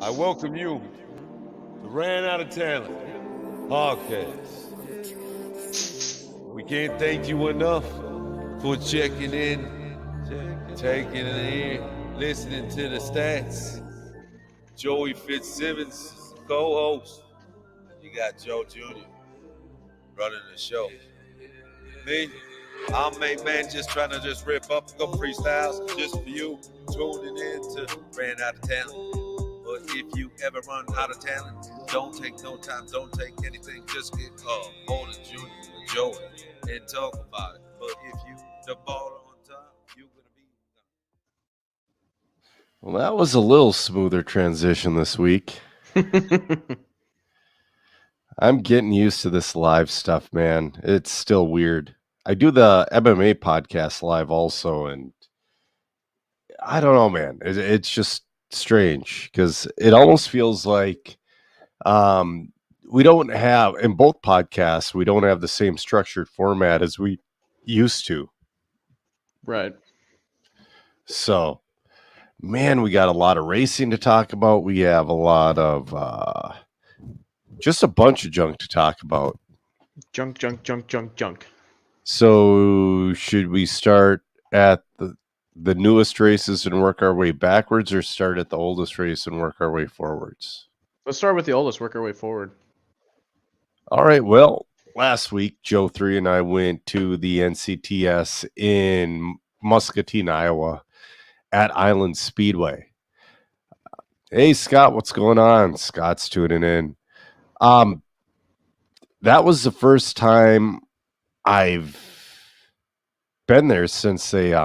I welcome you to Ran Out of Talent podcast. We can't thank you enough for checking in, taking it in, listening to the stats. Joey Fitzsimmons is the co-host. You got Joe Jr. running the show. Me, I'm a man just trying to just rip up a couple freestyles just for you, tuning in to Ran Out of Talent. But if you ever run out of talent, don't take no time, don't take anything, just get hold of Junior or Joey and talk about it. But if you the ball on top, you're gonna be. Well, that was a little smoother transition this week. I'm getting used to this live stuff, man. It's still weird. I do the MMA podcast live also, and I don't know, man. It's just strange because it almost feels like we don't have, in both podcasts, we don't have the same structured format as we used to. Right. So, man, we got a lot of racing to talk about. We have a lot of just a bunch of junk to talk about. Junk. So, should we start at the newest races and work our way backwards, or start at the oldest race and work our way forwards? Let's start with the oldest, work our way forward. All right. Well, last week, Joe 3 and I went to the NCTS in Muscatine, Iowa at Island Speedway. Hey, Scott, what's going on? Scott's tuning in. That was the first time I've been there since they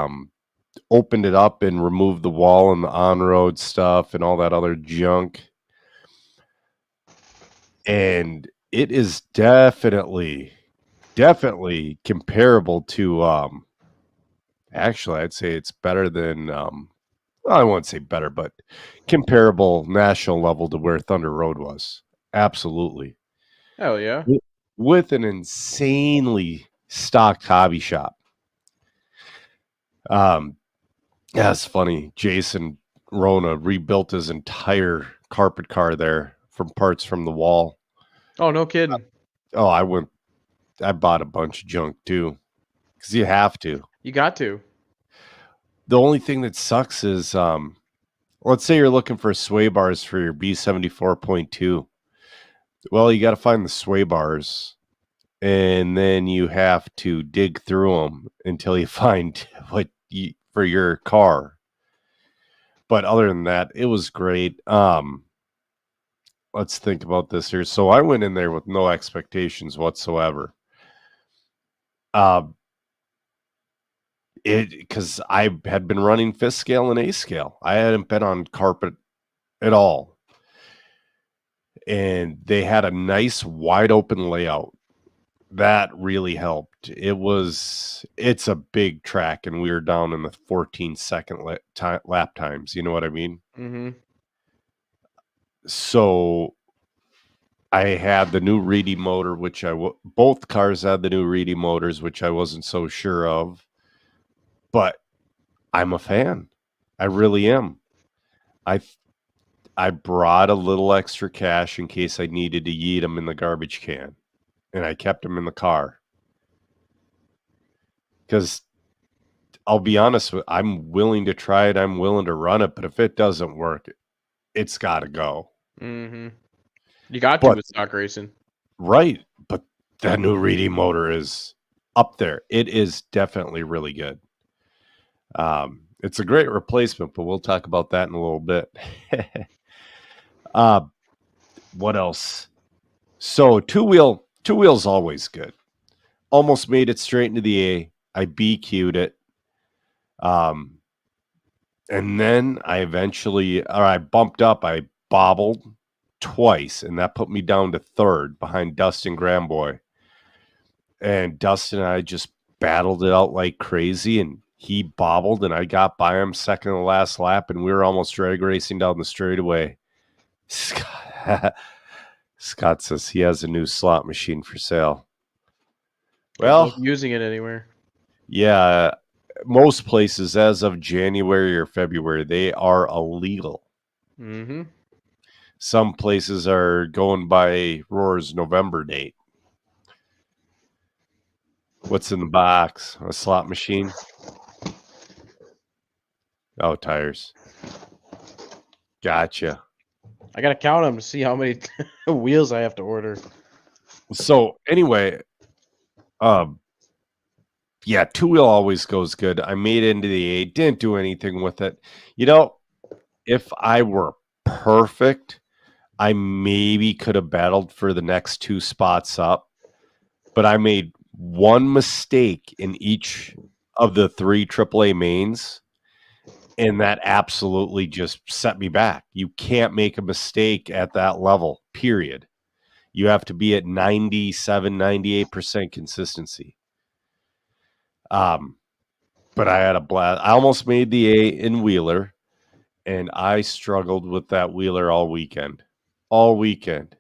opened it up and removed the wall and the on-road stuff and all that other junk. And it is definitely comparable to actually I'd say it's better than well, I won't say better, but comparable national level to where Thunder Road was. Absolutely. Hell yeah. With an insanely stocked hobby shop. Yeah, it's funny. Jason Rona rebuilt his entire carpet car there from parts from the wall. Oh, no kidding. I bought a bunch of junk too, because you have to. You got to. The only thing that sucks is, let's say you're looking for sway bars for your B74.2. Well, you got to find the sway bars, and then you have to dig through them until you find what for your car. But other than that, it was great. Let's think about this here. So I went in there with no expectations whatsoever. Because I had been running fifth scale and A scale. I hadn't been on carpet at all. And they had a nice wide open layout. That really helped. It's a big track, and we were down in the 14-second lap times. You know what I mean? Mm-hmm. So I had the new Reedy motor, which both cars had the new Reedy motors, which I wasn't so sure of. But I'm a fan. I really am. I brought a little extra cash in case I needed to yeet them in the garbage can. And I kept them in the car. Because I'll be honest, I'm willing to try it. I'm willing to run it. But if it doesn't work, it's got to go. Mm-hmm. You got to with stock racing. Right. But that new Reedy motor is up there. It is definitely really good. It's a great replacement, but we'll talk about that in a little bit. What else? So two wheels always good. Almost made it straight into the A. I BQ'd it. And then I bumped up. I bobbled twice, and that put me down to third behind Dustin Gramboy. And Dustin and I just battled it out like crazy, and he bobbled, and I got by him second to the last lap, and we were almost drag racing down the straightaway. Scott says he has a new slot machine for sale. Well, using it anywhere. Yeah, most places as of January or February, they are illegal. Mm-hmm. Some places are going by Roar's November date. What's in the box? A slot machine? Oh, tires. Gotcha. I gotta count them to see how many wheels I have to order. So anyway, yeah, two-wheel always goes good. I made it into the 8, didn't do anything with it. You know, if I were perfect, I maybe could have battled for the next 2 spots up, but I made one mistake in each of the 3 AAA mains, and that absolutely just set me back. You can't make a mistake at that level, period. You have to be at 97, 98% consistency. But I had a blast. I almost made the A in Wheeler, and I struggled with that Wheeler all weekend. And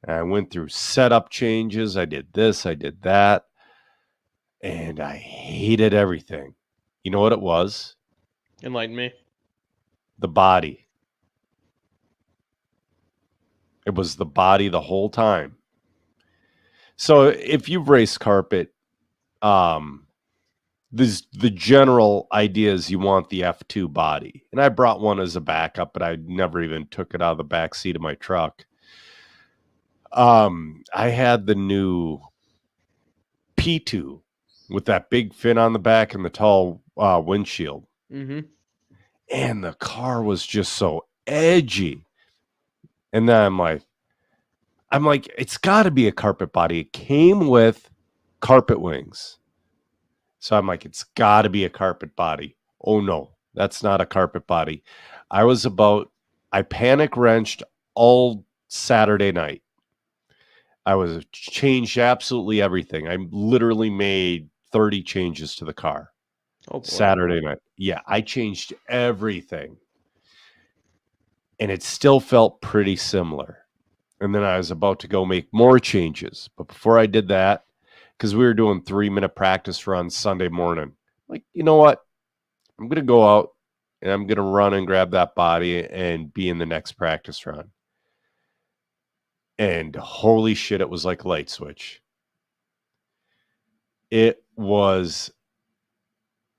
I went through setup changes. I did this, I did that, and I hated everything. You know what it was? Enlighten me. The body. It was the body the whole time. So if you've raced carpet, the general idea is you want the F2 body. And I brought one as a backup, but I never even took it out of the back seat of my truck. I had the new P2 with that big fin on the back and the tall windshield. Mm-hmm. And the car was just so edgy. And then I'm like, it's got to be a carpet body. It came with carpet wings. So I'm like, it's got to be a carpet body. Oh, no, that's not a carpet body. I panic wrenched all Saturday night. I was changed absolutely everything. I literally made 30 changes to the car. Oh, boy. Saturday night. Yeah, I changed everything. And it still felt pretty similar. And then I was about to go make more changes. But before I did that, because we were doing 3-minute practice runs Sunday morning, like, you know what? I'm going to go out and I'm going to run and grab that body and be in the next practice run. And holy shit, it was like a light switch. It was...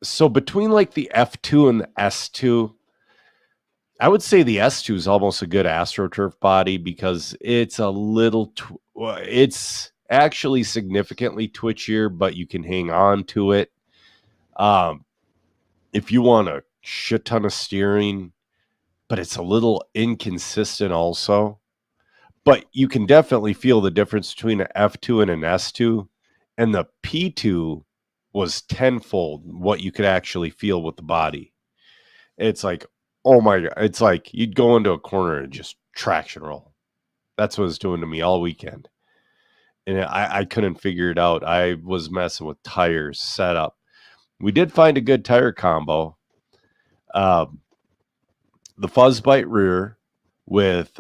So between like the F2 and the S2, I would say the S2 is almost a good AstroTurf body because it's a little... it's actually significantly twitchier, but you can hang on to it. If you want a shit ton of steering, but it's a little inconsistent also. But you can definitely feel the difference between an F2 and an S2. And the P2 was tenfold what you could actually feel with the body. It's like, oh my God. It's like you'd go into a corner and just traction roll. That's what it's doing to me all weekend. And I couldn't figure it out. I was messing with tires, setup. We did find a good tire combo. The Fuzzbite rear with...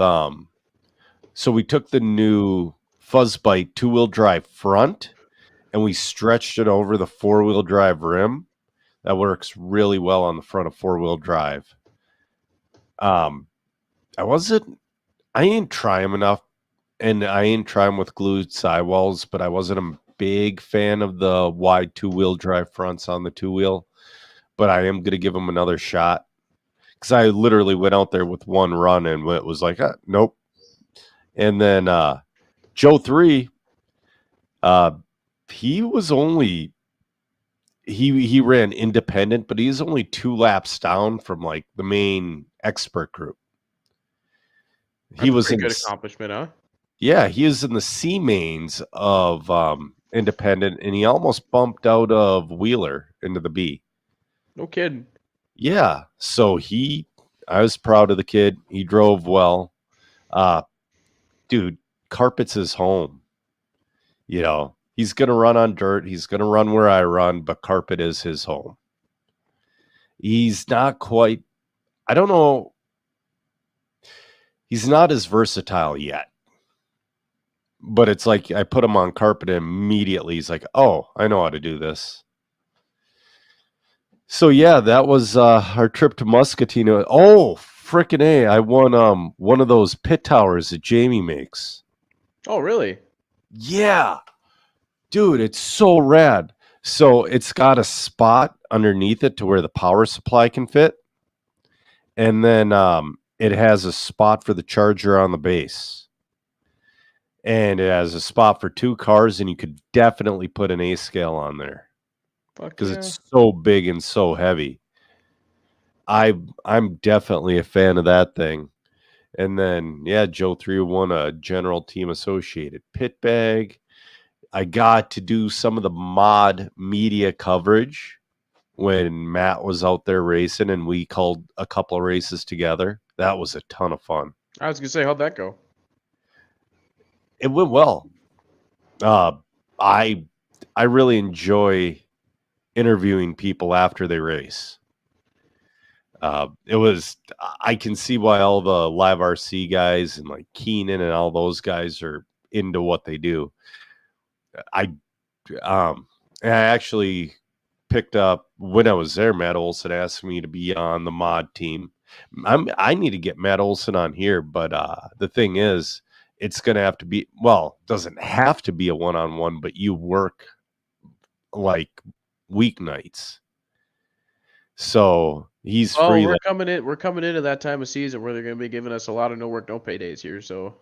so we took the new Fuzzbite 2-wheel drive front and we stretched it over the 4-wheel drive rim. That works really well on the front of 4-wheel drive. I ain't try them enough, and I ain't try them with glued sidewalls, but I wasn't a big fan of the wide 2-wheel drive fronts on the 2-wheel, but I am going to give them another shot because I literally went out there with one run and it was like, nope. And then Joe 3, he was only... He ran independent, but he's only 2 laps down from like the main expert group. He was in good accomplishment, huh? Yeah, he is in the C mains of independent, and he almost bumped out of Wheeler into the B. No kidding. Yeah, so I was proud of the kid. He drove well. Dude, carpet's his home. You know, he's going to run on dirt. He's going to run where I run, but carpet is his home. He's not quite, I don't know. He's not as versatile yet. But it's like I put him on carpet and immediately he's like, oh, I know how to do this. So, yeah, that was our trip to Muscatine. Oh, Frickin' A, I won one of those pit towers that Jamie makes. Oh, really? Yeah. Dude, it's so rad. So it's got a spot underneath it to where the power supply can fit. And then it has a spot for the charger on the base. And it has a spot for 2 cars, and you could definitely put an A scale on there Fuck because yeah. it's so big and so heavy. I'm definitely a fan of that thing. And then Joe 3 won a General Team Associated pit bag. I got to do some of the mod media coverage when Matt was out there racing, and we called a couple of races together. That was a ton of fun. I was gonna say, how'd that go? It went well. I really enjoy interviewing people after they race. I can see why all the live RC guys and like Keenan and all those guys are into what they do. I actually picked up when I was there. Matt Olson asked me to be on the mod team. I need to get Matt Olson on here, but the thing is, it's going to have to be, well, it doesn't have to be a one-on-one, but you work like weeknights. So he's free. We're coming into that time of season where they're going to be giving us a lot of no work, no pay days here. So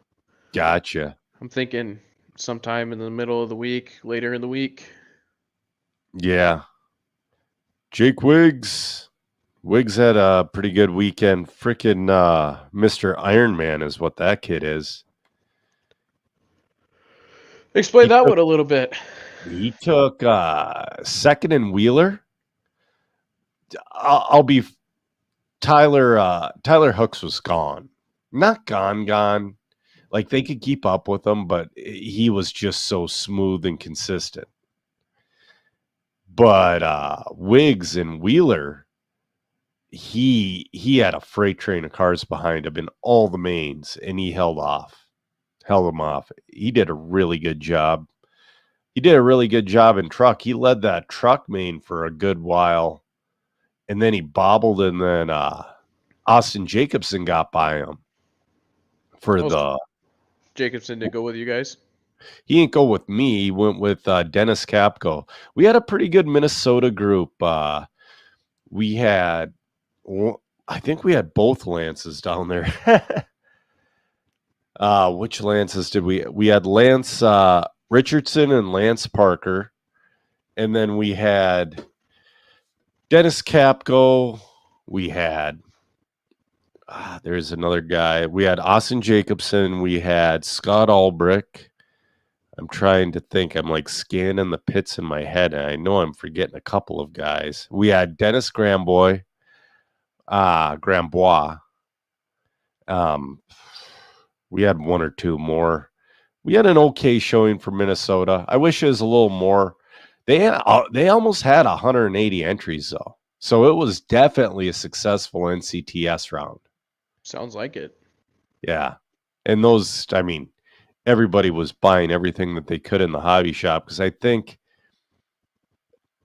Gotcha. I'm thinking sometime in the middle of the week, later in the week. Yeah. Jake Wiggs. Wiggs had a pretty good weekend. Freaking Mr. Ironman is what that kid is. Explain that one a little bit. He took second in Wheeler. I'll be Tyler Hooks was gone. Not gone. Like they could keep up with him, but he was just so smooth and consistent. But Wiggs and Wheeler, he had a freight train of cars behind him in all the mains, and he held them off. He did a really good job. He did a really good job in truck. He led that truck main for a good while, and then he bobbled, and then Austin Jacobson got by him for the. Jacobson did go with you guys? He didn't go with me. He went with Dennis Capco. We had a pretty good Minnesota group. We had, I think we had both Lances down there. Which Lances did we? We had Lance Richardson and Lance Parker, and then we had Dennis Capco. We had there's another guy. We had Austin Jacobson. We had Scott Albrick. I'm trying to think. I'm like scanning the pits in my head, and I know I'm forgetting a couple of guys. We had Dennis Grambois. We had one or two more. We had an okay showing for Minnesota. I wish it was a little more. They almost had 180 entries, though. So it was definitely a successful NCTS round. Sounds like it. Yeah. And those, I mean, everybody was buying everything that they could in the hobby shop, because I think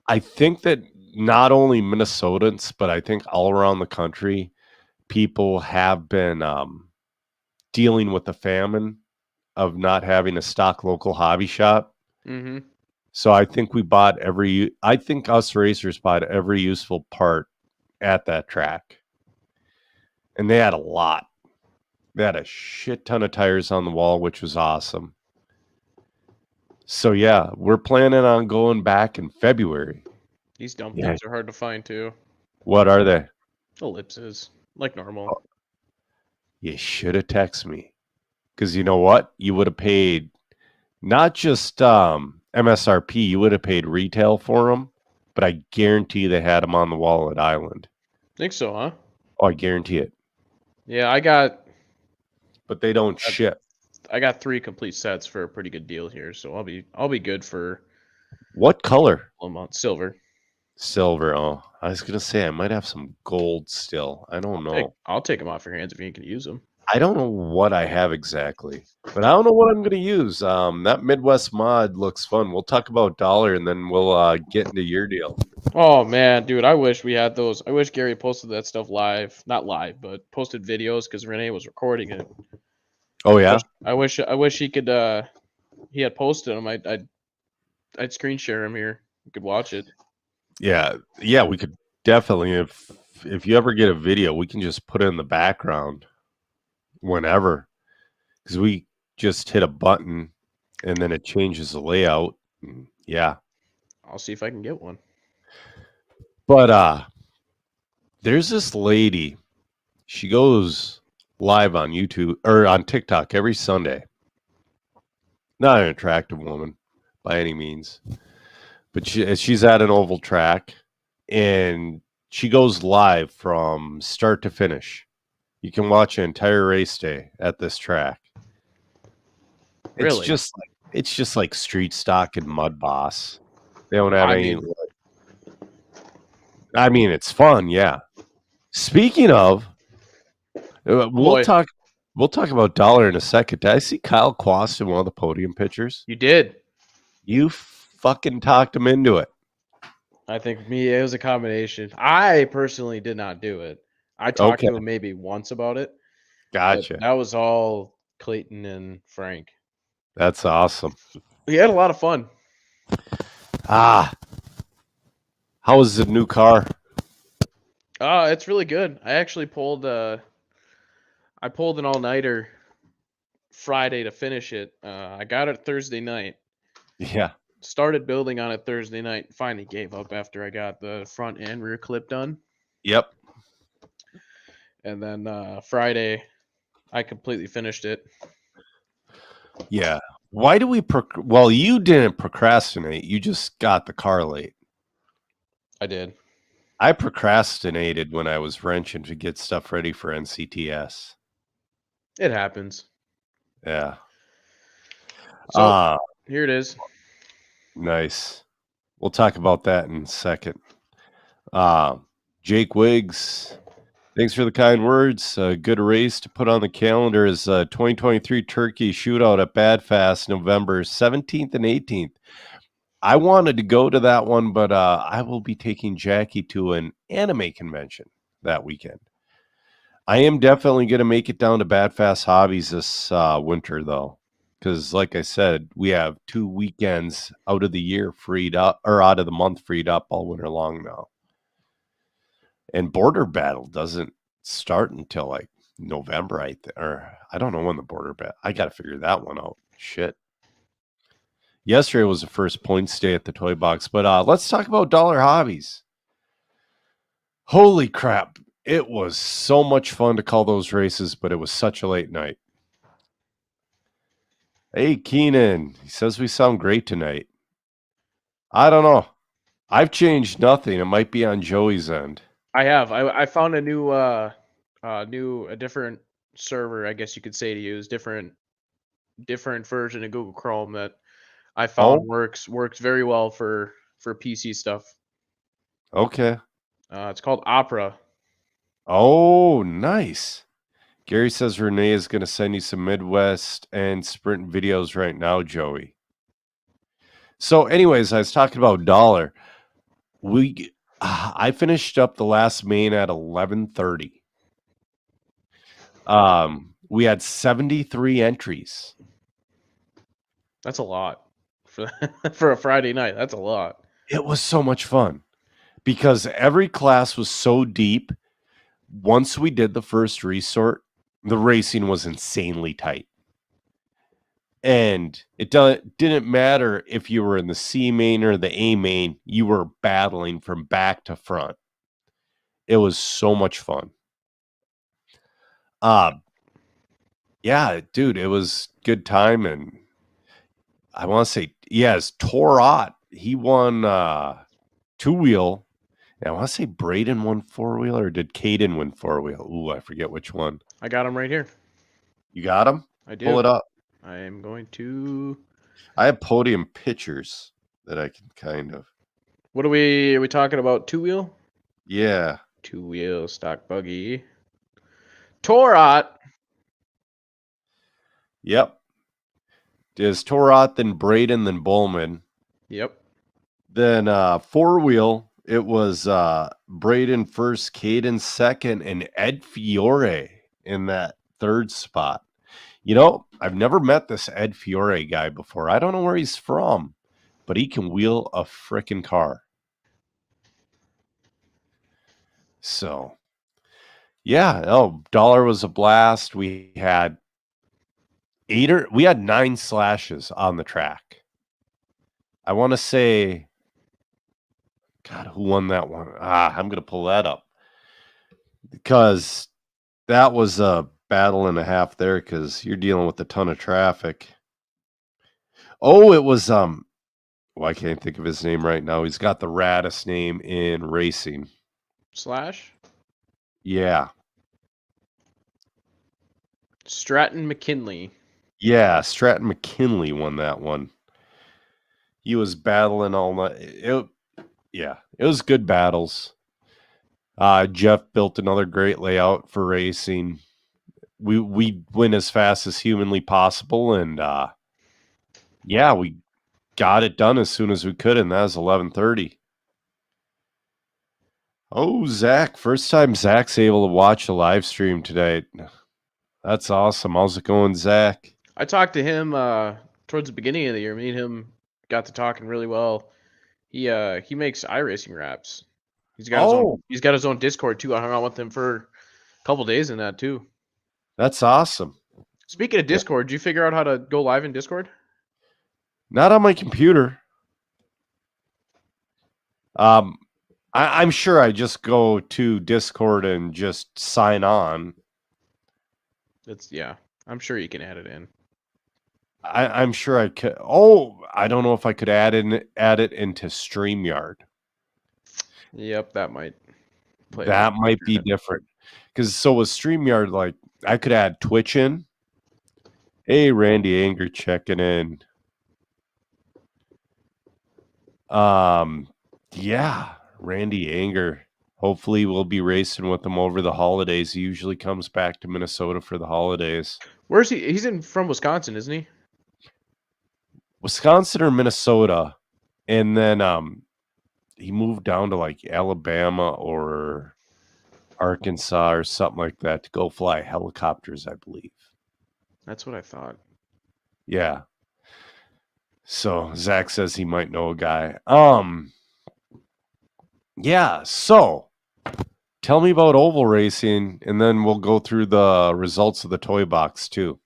that not only Minnesotans, but I think all around the country, people have been dealing with the famine of not having a stock local hobby shop. Mm-hmm. So I think us racers bought every useful part at that track. And they had a lot. They had a shit ton of tires on the wall, which was awesome. So yeah, we're planning on going back in February. These dump things are hard to find too. What are they? Ellipses, like normal. You should have texted me, because you know what? You would have paid not just MSRP. You would have paid retail for them, but I guarantee they had them on the wall at Island. Think so, huh? Oh, I guarantee it. Yeah, but they don't ship. I got 3 complete sets for a pretty good deal here, so I'll be good for. What color? Silver. Silver. Oh, I was gonna say I might have some gold still. I don't know. I'll take them off your hands if you can use them. I don't know what I have exactly, but I don't know what I'm going to use. That Midwest mod looks fun. We'll talk about dollar and then we'll get into your deal. Oh man, dude, I wish we had those. I wish Gary posted that stuff live, not live, but posted videos because Renee was recording it. Oh yeah, I wish he could. He had posted them. I'd screen share him here. You could watch it. yeah. We could definitely if you ever get a video, we can just put it in the background whenever, because we just hit a button and then it changes the layout. Yeah, I'll see if I can get one. but there's this lady. She goes live on YouTube or on TikTok every Sunday. Not an attractive woman by any means, but she's at an oval track and she goes live from start to finish. You can watch an entire race day at this track. Really? It's just like street stock and mud boss. They don't have any. I mean, it's fun, yeah. Speaking of, we'll talk about dollar in a second. Did I see Kyle Quast in one of the podium pictures? You did. You fucking talked him into it. I think it was a combination. I personally did not do it. I talked to him maybe once about it. Gotcha. That was all Clayton and Frank. That's awesome. We had a lot of fun. How was the new car? It's really good. I actually pulled an all-nighter Friday to finish it. I got it Thursday night. Yeah. Started building on it Thursday night. Finally gave up after I got the front and rear clip done. Yep. And then Friday, I completely finished it. Yeah. Why do we? Well, you didn't procrastinate. You just got the car late. I did. I procrastinated when I was wrenching to get stuff ready for NCTS. It happens. Yeah. So here it is. Nice. We'll talk about that in a second. Jake Wiggs, thanks for the kind words. Good race to put on the calendar is 2023 Turkey Shootout at Badfast, November 17th and 18th. I wanted to go to that one, but I will be taking Jackie to an anime convention that weekend. I am definitely going to make it down to Badfast Hobbies this winter, though, because, like I said, we have 2 weekends out of the year freed up, or out of the month freed up all winter long now. And Border Battle doesn't start until like November, or I don't know when the Border Battle. I got to figure that one out. Shit. Yesterday was the first points day at the Toy Box, but let's talk about Dollar Hobbies. Holy crap. It was so much fun to call those races, but it was such a late night. Hey, Keenan. He says we sound great tonight. I don't know. I've changed nothing. It might be on Joey's end. I have. I found a new, a different server, I guess you could say, to use different version of Google Chrome that I found works very well for PC stuff. Okay. It's called Opera. Oh, nice. Gary says Renee is going to send you some Midwest and Sprint videos right now, Joey. So, anyways, I was talking about dollar. I finished up the last main at 11:30. We had 73 entries. That's a lot for a Friday night. That's a lot. It was so much fun because every class was so deep. Once we did the first resort, the racing was insanely tight. And it didn't matter if you were in the C main or the A main, you were battling from back to front. It was so much fun. Yeah, dude, it was good time. And I want to say, yes, Torot, he won 2-wheel. And I want to say Braden won 4-wheel, or did Caden win 4-wheel? Ooh, I forget which one. I got him right here. You got him? I do. Pull it up. I am going to. I have podium pictures that I can kind of. What are we talking about? 2-wheel? Yeah. 2-wheel stock buggy. Torot. Yep. Is Torat, then Braden, then Bowman. Yep. Then 4-wheel, it was Braden first, Caden second, and Ed Fiore in that third spot. You know, I've never met this Ed Fiore guy before. I don't know where he's from, but he can wheel a frickin' car. So, yeah. Oh, Dollar was a blast. We had 9 slashes on the track. I want to say, God, who won that one? I'm going to pull that up because that was a battle and a half there because you're dealing with a ton of traffic. Oh, it was well, I can't think of his name right now. He's got the raddest name in racing. Slash? Yeah. Stratton McKinley. Yeah, Stratton McKinley won that one. He was battling all night. It was good battles. Jeff built another great layout for racing. We went as fast as humanly possible, and we got it done as soon as we could, and that was 11:30. Oh, Zach! First time Zach's able to watch a live stream today. That's awesome. How's it going, Zach? I talked to him towards the beginning of the year. Me and him got to talking really well. He makes iRacing raps. He's got his own Discord too. I hung out with him for a couple days in that too. That's awesome. Speaking of Discord, did you figure out how to go live in Discord? Not on my computer. I'm sure I just go to Discord and just sign on. I'm sure you can add it in. I'm sure I could. Oh, I don't know if I could add it into StreamYard. Yep, that might play. That might be different. Because so with StreamYard, like I could add Twitch in. Hey, Randy Anger checking in. Yeah, Randy Anger. Hopefully we'll be racing with him over the holidays. He usually comes back to Minnesota for the holidays. Where's he? He's from Wisconsin, isn't he? Wisconsin or Minnesota. And then he moved down to like Alabama or Arkansas or something like that to go fly helicopters, I believe. That's what I thought. Yeah. So Zach says he might know a guy. Yeah, so tell me about oval racing, and then we'll go through the results of the toy box too.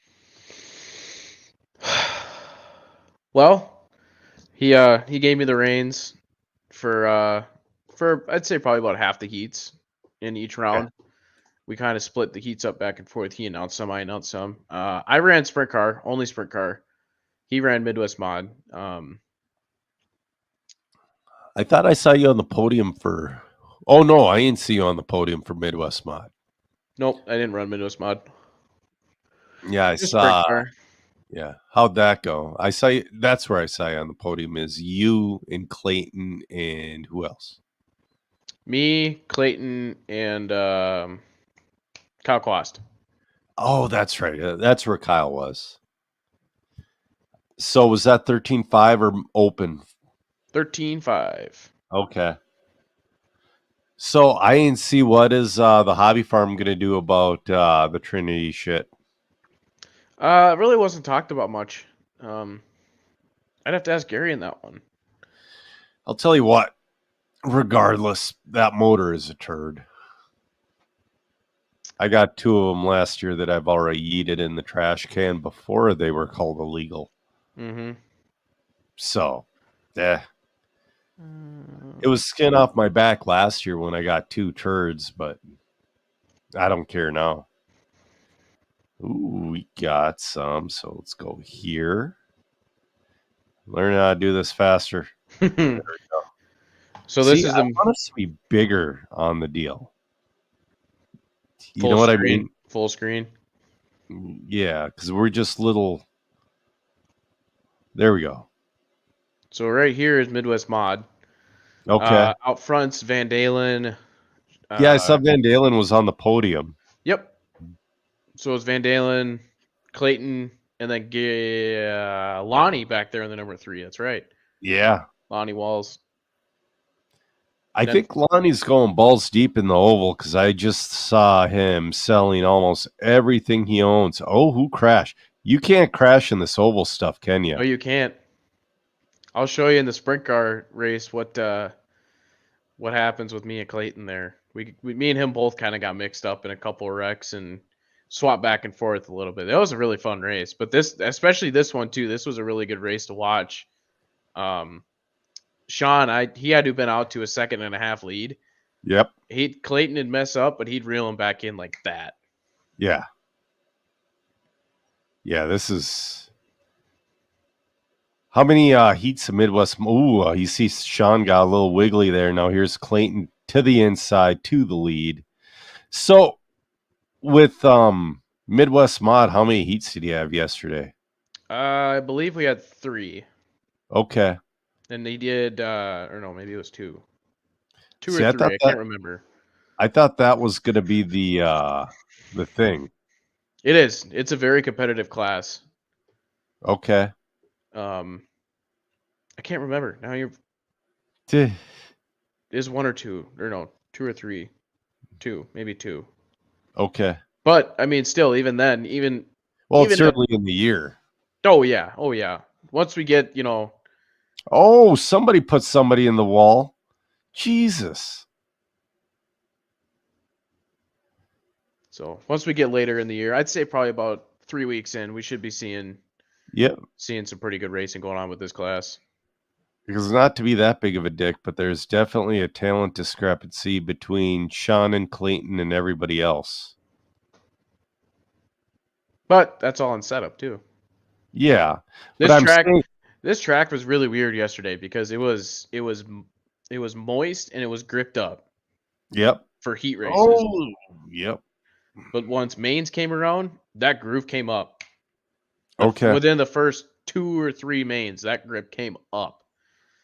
Well, he gave me the reins for I'd say probably about half the heats in each round. Okay. We kind of split the heats up back and forth. He announced some, I announced some. I ran sprint car, only sprint car. He ran Midwest Mod. I thought I saw you on the podium for. Oh no, I didn't see you on the podium for Midwest Mod. Nope, I didn't run Midwest Mod. Yeah, I saw. Yeah, how'd that go? I saw you. That's where I saw you on the podium. Is you and Clayton and who else? Me, Clayton, and Kyle Quast. Oh, that's right. That's where Kyle was. So was that 13.5 or open? 13.5. Okay. So I didn't see what is the hobby farm going to do about the Trinity shit. It really wasn't talked about much. I'd have to ask Gary in that one. I'll tell you what. Regardless, that motor is a turd. I got 2 of them last year that I've already yeeted in the trash can before they were called illegal. Mm-hmm. So, it was skin off my back last year when I got 2 turds, but I don't care now. Ooh, we got some. So let's go here. Learn how to do this faster. There we go. So this is I want us to be bigger on the deal. You know what I mean? Full screen. Yeah, because we're just little. There we go. So right here is Midwest Mod. Okay. Out front's Van Dalen. Yeah, I saw Van Dalen was on the podium. Yep. So it's Van Dalen, Clayton, and then Lonnie back there in the number 3. That's right, Yeah. Lonnie Walls. I Then- think Lonnie's going balls deep in the oval because I just saw him selling almost everything he owns. Oh, who crashed? You can't crash in this oval stuff, can you? Oh, you can't. I'll show you in the sprint car race what happens with me and Clayton there. Me and him both kind of got mixed up in a couple of wrecks and swapped back and forth a little bit. That was a really fun race, but especially this one too. This was a really good race to watch. Sean, he had to have been out to a 2.5 lead. Yep. Clayton would mess up, but he'd reel him back in like that. Yeah. Yeah, this is... How many heats of Midwest? Ooh, you see Sean got a little wiggly there. Now here's Clayton to the inside, to the lead. So with Midwest Mod, how many heats did he have yesterday? I believe we had 3. Okay. And he did, or no, maybe it was 2. 2 See, or I 3. thought I can't remember. I thought that was going to be the thing. It is. It's a very competitive class. Okay. I can't remember. Now is 1 or 2, or no, 2 or 3. 2, maybe 2. Okay. But I mean, still, even then, Well, even it's certainly in the year. oh yeah. Once we get, Oh, somebody put somebody in the wall. Jesus. so once we get later in the year, I'd say probably about 3 weeks in, we should be seeing Yep. some pretty good racing going on with this class. Because not to be that big of a dick, but there's definitely a talent discrepancy between Sean and Clayton and everybody else. But that's all in setup too. Yeah. This track was really weird yesterday because it was moist and it was gripped up. Yep. For heat races. Oh, yep. But once mains came around, that groove came up. Okay. Within the first 2 or 3 mains, that grip came up.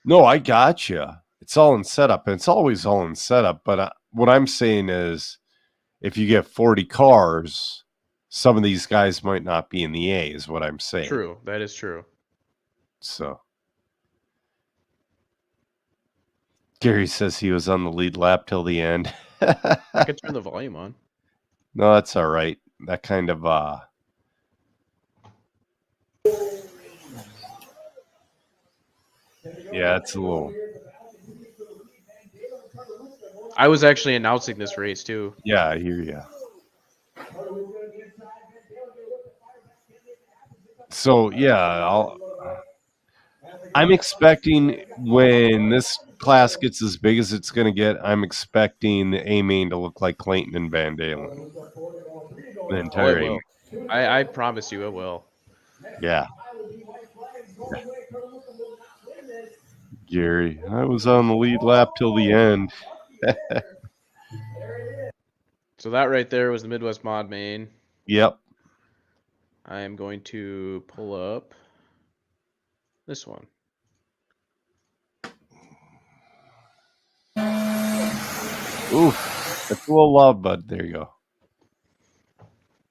No, I gotcha. It's all in setup, and it's always all in setup. But what I'm saying is, if you get 40 cars, some of these guys might not be in the A, is what I'm saying. True. That is true. So, Gary says he was on the lead lap till the end. I could turn the volume on. No, that's all right. That kind of yeah, it's a little. I was actually announcing this race too. Yeah, I hear you. So yeah, I'm expecting when this class gets as big as it's going to get, I'm expecting the A main to look like Clayton and Van Dalen. The entire A main. I promise you it will. Yeah. Gary, I was on the lead lap till the end. So that right there was the Midwest Mod main. Yep. I am going to pull up this one. Oof. That's a little loud, bud. There you go.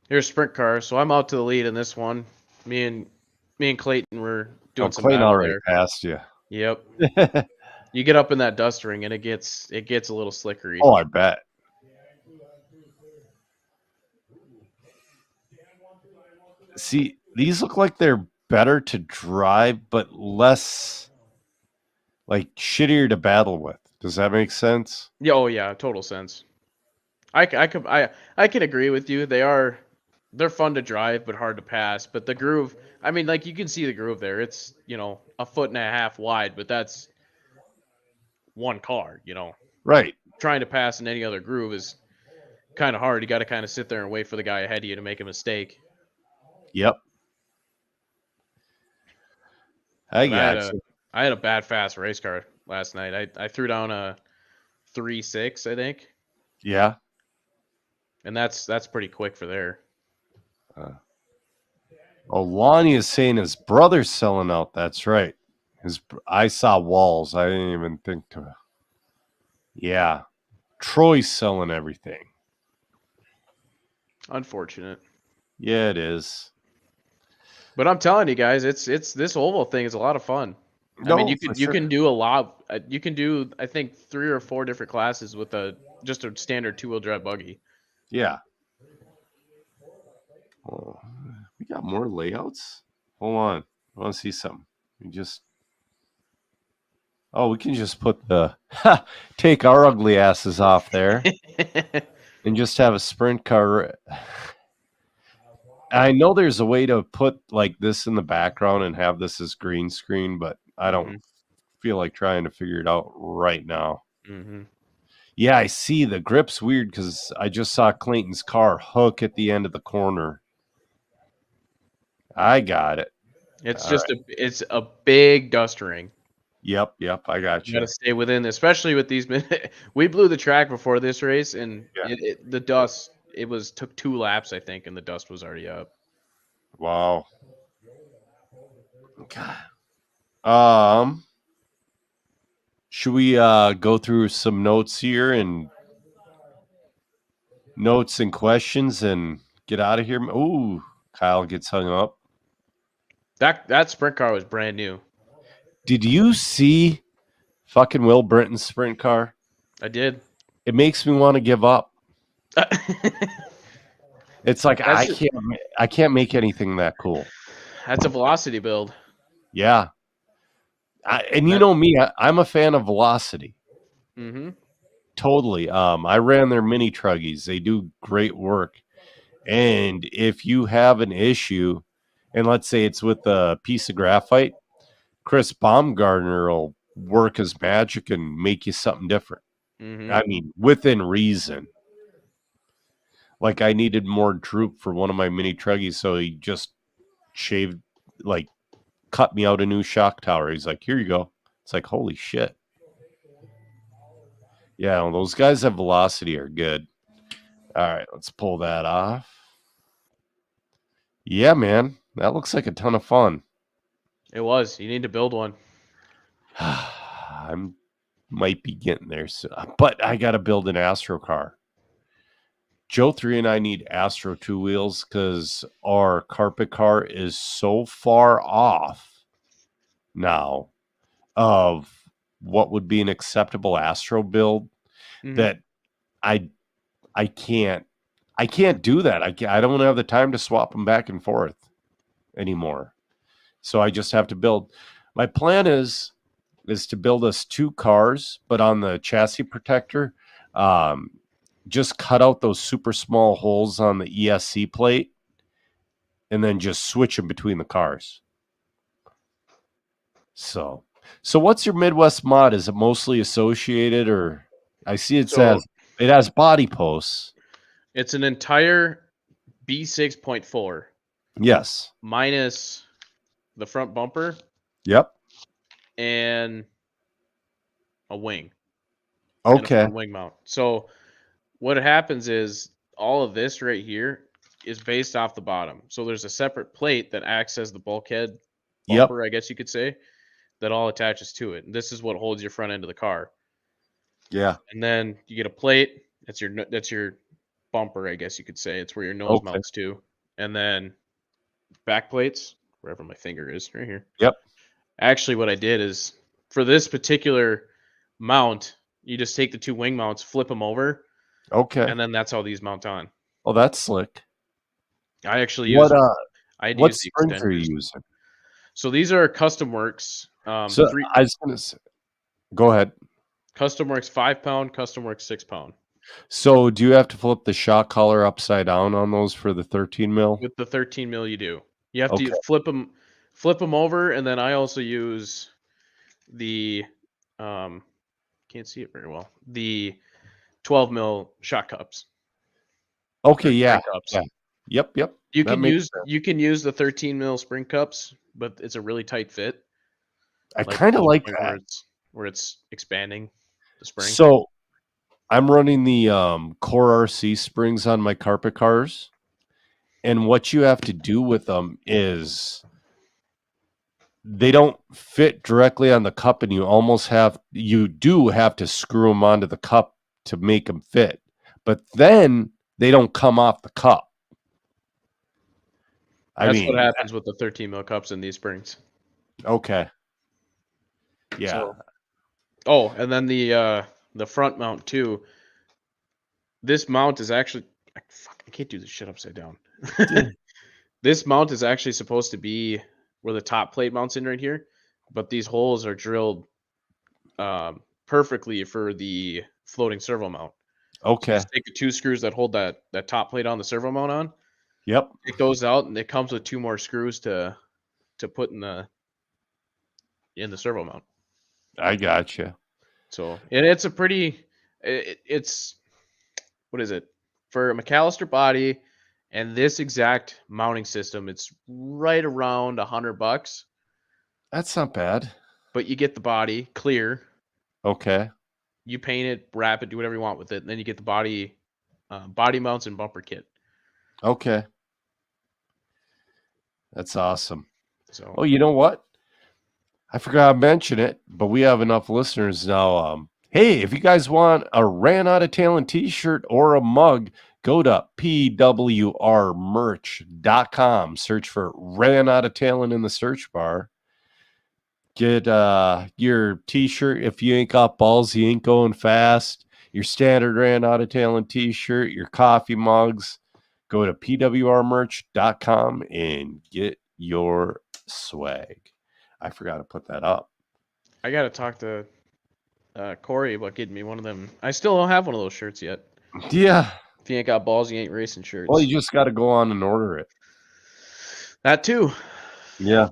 Here's sprint car. So I'm out to the lead in this one. Me and Clayton were doing some Clayton battle already there. passed you. Yep. You get up in that dust ring and it gets a little slickery. Oh, I bet. See, these look like they're better to drive, but less like shittier to battle with. Does that make sense? Yeah, oh yeah, total sense. I can agree with you. They're fun to drive but hard to pass. But the groove, I mean, like you can see the groove there. It's 1.5 feet wide, but that's one car. Right. Trying to pass in any other groove is kind of hard. You got to kind of sit there and wait for the guy ahead of you to make a mistake. Yep. I had a bad fast race car last night. I threw down a 3.6, I think. Yeah. And that's pretty quick for there. Lonnie is saying his brother's selling out. That's right. I saw Walls. I didn't even think to. Yeah. Troy's selling everything. Unfortunate. Yeah, it is. But I'm telling you guys, it's this oval thing is a lot of fun. I mean, No, for you sure. can do a lot. You can do I think 3 or 4 different classes with just a standard 2-wheel drive buggy. Yeah. Oh, we got more layouts. Hold on, I want to see something. We just. Oh, we can just put the take our ugly asses off there and just have a sprint car. I know there's a way to put like this in the background and have this as green screen, but I don't feel like trying to figure it out right now. Mm-hmm. Yeah, I see the grip's weird because I just saw Clayton's car hook at the end of the corner. I got it. It's All just it's a big dust ring. Yep, I got You you. got to stay within, especially with these. We blew the track before this race, and Yeah. the dust. It took 2 laps, I think, and the dust was already up. Wow. God. Should we go through some notes here and questions and get out of here? Ooh, Kyle gets hung up. That sprint car was brand new. Did you see fucking Will Brinton's sprint car? I did. It makes me want to give up. It's like I can't make anything that cool. That's a velocity build. Yeah. You know me, I'm a fan of velocity. Mm-hmm. Totally. I ran their mini truggies. They do great work. And if you have an issue, and let's say it's with a piece of graphite, Chris Baumgartner will work his magic and make you something different. Mm-hmm. I mean, within reason. Like I needed more droop for one of my mini truggies, so he just cut me out a new shock tower. He's like, here you go. It's like, holy shit. Yeah, well, those guys at Velocity are good. All right, let's pull that off. Yeah, man, that looks like a ton of fun. It was. You need to build one. I might be getting there soon, but I got to build an Astro car. Joe 3 and I need Astro 2 wheels because our carpet car is so far off now of what would be an acceptable Astro build that I can't do that. I don't have the time to swap them back and forth anymore. So I just have to build. My plan is to build us 2 cars, but on the chassis protector, just cut out those super small holes on the ESC plate and then just switch them between the cars. So what's your Midwest mod? Is it mostly associated, or I see it has body posts. It's an entire B6.4. Yes. Minus the front bumper. Yep. And a wing. Okay. And a wing mount. So what happens is all of this right here is based off the bottom. So there's a separate plate that acts as the bulkhead bumper, I guess you could say, that all attaches to it. And this is what holds your front end of the car. Yeah. And then you get a plate. That's your bumper, I guess you could say. It's where your nose mounts to. And then back plates, wherever my finger is, right here. Yep. Actually, what I did is for this particular mount, you just take the 2 wing mounts, flip them over. Okay. And then that's how these mount on. Oh, that's slick. I actually use what springs are you using? So these are Custom Works. I was going to say, go ahead. Custom Works 5-pound, Custom Works 6-pound. So do you have to flip the shock collar upside down on those for the 13 mil? With the 13 mil, you do. You have to flip them over, and then I also use the can't see it very well. The 12 mil shock cups. Okay, yeah. Cups. Yeah. Yep. You can use the 13 mil spring cups, but it's a really tight fit. I kind of like that. Where it's expanding the spring. So I'm running the Core RC springs on my carpet cars. And what you have to do with them is they don't fit directly on the cup, and you do have to screw them onto the cup to make them fit. But then they don't come off the cup. That's what happens with the 13 mil cups in these springs. Okay. Yeah. So, and then the front mount too. This mount is actually I can't do this shit upside down. This mount is actually supposed to be where the top plate mounts in right here, but these holes are drilled perfectly for the floating servo mount. Okay. So just take the 2 screws that hold that top plate on the servo mount on. Yep. Take those out, and it comes with 2 more screws to put in the servo mount. I gotcha. So, and it's a pretty, it's what is it for a McAllister body and this exact mounting system? It's right around $100, That's not bad. but you get the body clear. Okay. You paint it, wrap it, do whatever you want with it, and then you get the body mounts and bumper kit. Okay. That's awesome. So, oh, you know what? I forgot to mention it, but we have enough listeners now. Hey, if you guys want a Ran Out of Talent t-shirt or a mug, go to pwrmerch.com. Search for Ran Out of Talent in the search bar. Get your t-shirt. If you ain't got balls, you ain't going fast. Your standard Ran Out of Talent t-shirt, your coffee mugs. Go to pwrmerch.com and get your swag. I forgot to put that up. I got to talk to Corey about getting me one of them. I still don't have one of those shirts yet. Yeah. If you ain't got balls, you ain't racing shirts. Well, you just got to go on and order it. That too. Yeah.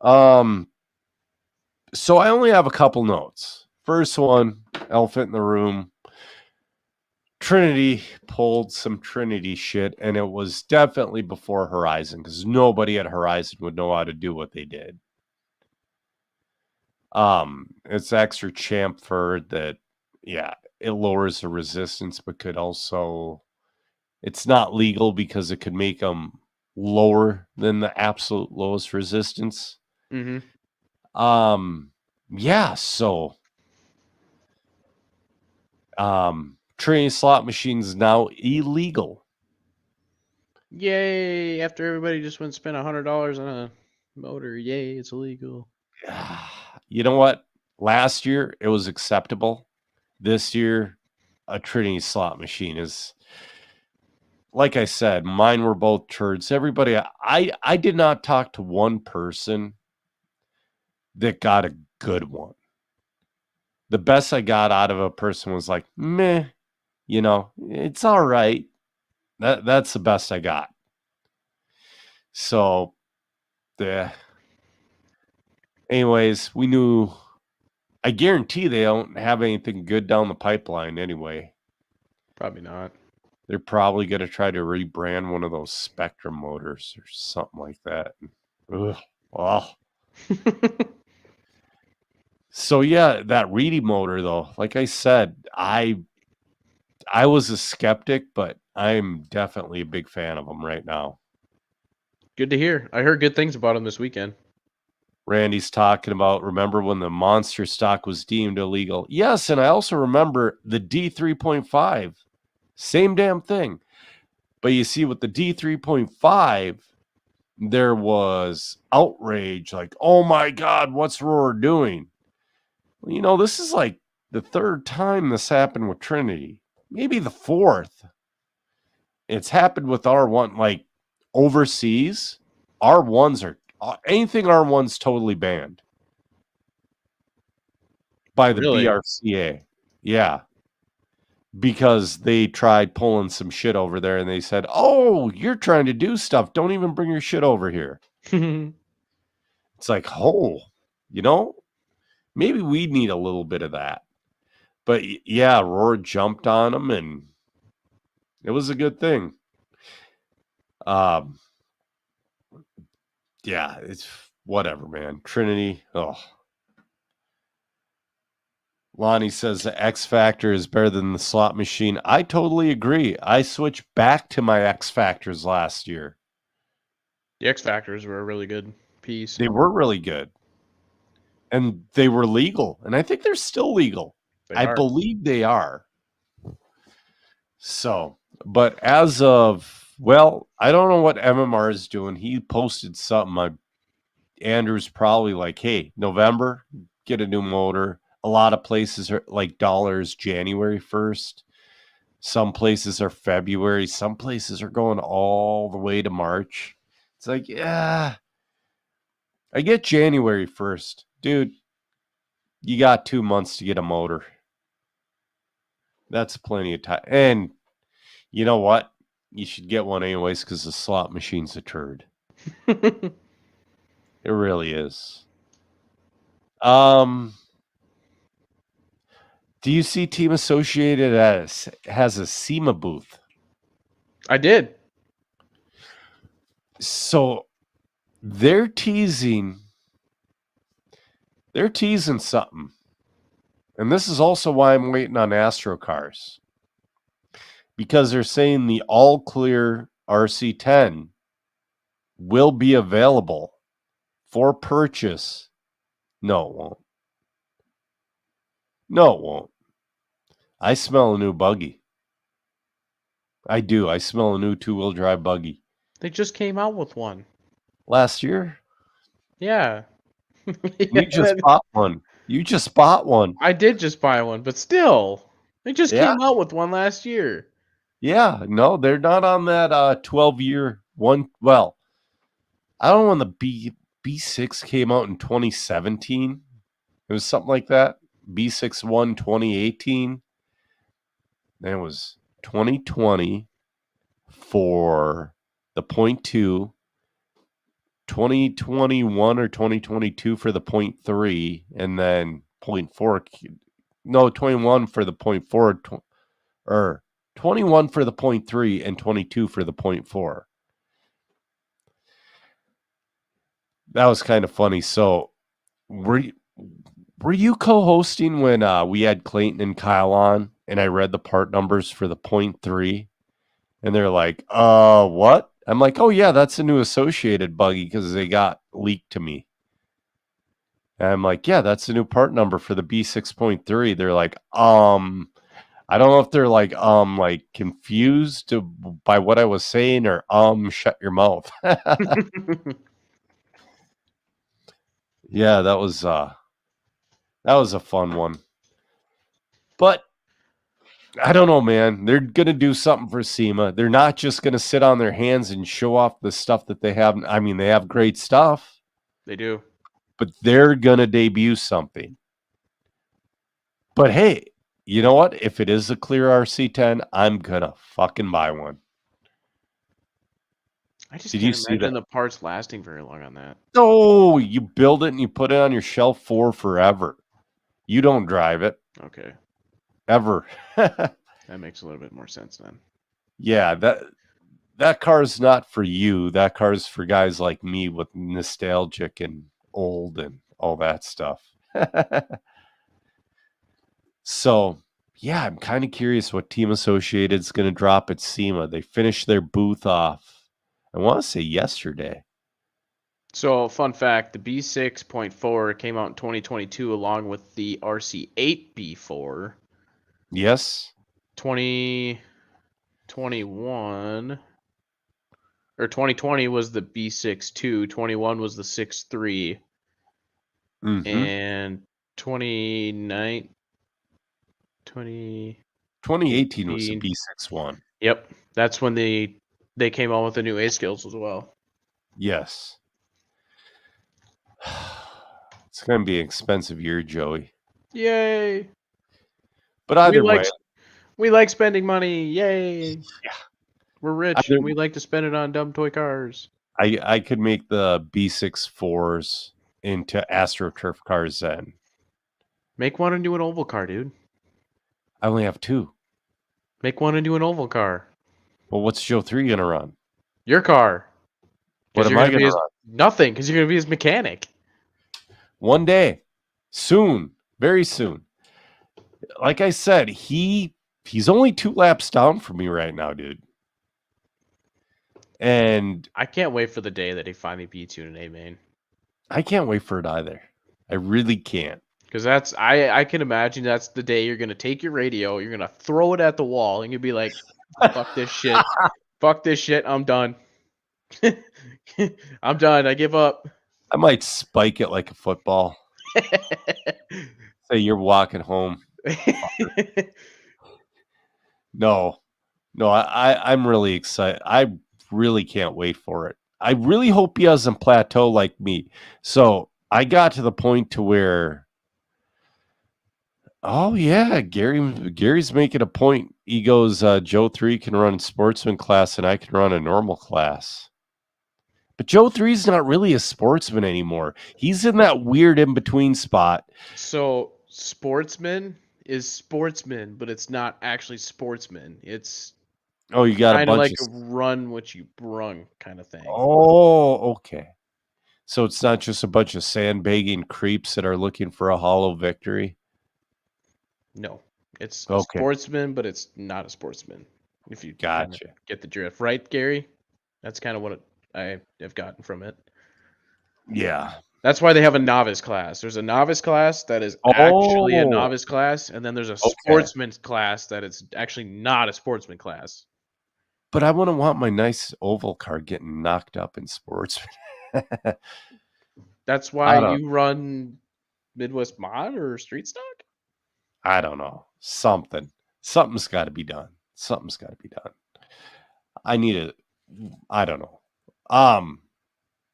So I only have a couple notes. First one, elephant in the room. Trinity pulled some Trinity shit, and it was definitely before Horizon, because nobody at Horizon would know how to do what they did. It's extra chamfer that, yeah, it lowers the resistance, but could also, it's not legal because it could make them lower than the absolute lowest resistance. Mm-hmm. Yeah, so Trinity slot machines now illegal. Yay! After everybody just went and spent $100 on a motor, yay, it's illegal. You know what? Last year it was acceptable. This year, a Trinity slot machine is, like I said, mine were both turds. Everybody, I did not talk to one person that got a good one. The best I got out of a person was like, meh, you know, it's all right. That's the best I got. So, anyways, we knew, I guarantee they don't have anything good down the pipeline anyway. Probably not. They're probably going to try to rebrand one of those Spectrum motors or something like that. Ugh. Oh. So yeah, that Reedy motor though, like I said, I was a skeptic, but I'm definitely a big fan of them right now. Good to hear. I heard good things about them this weekend. Randy's talking about, remember when the monster stock was deemed illegal? Yes, and I also remember the D3.5. Same damn thing. But you see, with the D3.5, there was outrage, like, oh my God, what's Roar doing? Well, you know, this is like the third time this happened with Trinity. Maybe the fourth. It's happened with R1, like overseas. R1s are, anything R1's totally banned by the BRCA. Yeah. Because they tried pulling some shit over there and they said, oh, you're trying to do stuff. Don't even bring your shit over here. It's like, oh, you know, maybe we need a little bit of that. But yeah, Roar jumped on them and it was a good thing. Yeah, it's whatever, man. Trinity, oh. Lonnie says the X Factor is better than the slot machine. I totally agree. I switched back to my X Factors last year. The X Factors were a really good piece. They were really good. And they were legal. And I think they're still legal. I believe they are. So, but as of Well, I don't know what MMR is doing. He posted something. Andrew's probably like, hey, November, get a new motor. A lot of places are like dollars January 1st. Some places are February. Some places are going all the way to March. It's like, yeah, I get January 1st. Dude, you got 2 months to get a motor. That's plenty of time. And you know what? You should get one anyways because the slot machine's a turd. It really is. Do you see Team Associated has a SEMA booth? I did. So they're teasing something. And this is also why I'm waiting on Astro cars. Because they're saying the all clear RC10 will be available for purchase. No, it won't. No, it won't. I smell a new buggy. I do. I smell a new 2-wheel drive buggy. They just came out with one. Last year? Yeah. You just bought one. You just bought one. I did just buy one, but still. They just came out with one last year. Yeah, no, they're not on that 12-year one. Well, I don't know when the B6 came out in 2017. It was something like that. B6 won 2018. Then it was 2020 for the 0.2, 2021 or 2022 for the 0.3, and then 0.4. No, 21 for the 0.4, or 21 for the 0.3 and 22 for the 0.4. That was kind of funny. So were you co-hosting when we had Clayton and Kyle on and I read the part numbers for the 0.3 and they're like, what? I'm like, oh yeah, that's a new Associated buggy because they got leaked to me. And I'm like, yeah, that's the new part number for the B6.3. They're like, I don't know if they're like confused by what I was saying or shut your mouth. Yeah, that was a fun one. But I don't know, man. They're gonna do something for SEMA. They're not just gonna sit on their hands and show off the stuff that they have. I mean, they have great stuff. They do. But they're gonna debut something. But hey, you know what? If it is a clear RC10, I'm gonna fucking buy one. I just can't imagine the parts lasting very long on that. No, you build it and you put it on your shelf for forever. You don't drive it. Okay. Ever. That makes a little bit more sense then. Yeah, that car is not for you. That car is for guys like me with nostalgic and old and all that stuff. So, yeah, I'm kind of curious what Team Associated is going to drop at SEMA. They finished their booth off, I want to say yesterday. So, fun fact, the B6.4 came out in 2022 along with the RC8 B4. Yes. 2021 or 2020 was the B6.2, 21 was the 6.3, and 2018 was the B6.1. Yep, that's when they came out with the new A skills as well. Yes. It's going to be an expensive year, Joey. Yay. But either way. We like spending money. Yay. Yeah. We're rich and we like to spend it on dumb toy cars. I could make the B6.4s into AstroTurf cars then. Make one into an oval car, dude. I only have 2. Make one into an oval car. Well, what's Joe 3 going to run? Your car. What am I going to run? Nothing, because you're going to be his mechanic. One day. Soon. Very soon. Like I said, he's only 2 laps down from me right now, dude. And I can't wait for the day that he finally beats you in an A main. I can't wait for it either. I really can't. Because I can imagine that's the day you're going to take your radio, you're going to throw it at the wall, and you'll be like, fuck this shit. Fuck this shit. I'm done. I'm done. I give up. I might spike it like a football. Say you're walking home. No, I'm really excited. I really can't wait for it. I really hope he doesn't plateau like me. So I got to the point to where, oh yeah, Gary's making a point. He goes, Joe 3 can run sportsman class and I can run a normal class. But Joe 3's not really a sportsman anymore. He's in that weird in-between spot. So sportsman is sportsman, but it's not actually sportsman. It's Oh, you got a kind of bunch like of... a run what you brung kind of thing. Oh, okay. So it's not just a bunch of sandbagging creeps that are looking for a hollow victory? No, it's a Okay. sportsman, but it's not a sportsman. If you Gotcha. get the drift, right, Gary? That's kind of what I have gotten from it. Yeah. That's why they have a novice class. There's a novice class that is actually a Oh, novice class, and then there's a okay. sportsman class that is actually not a sportsman class. But I wouldn't want my nice oval car getting knocked up in sports. That's I why don't- you run Midwest Mod or Street Stock? I don't know. Something's got to be done. Something's got to be done. I don't know.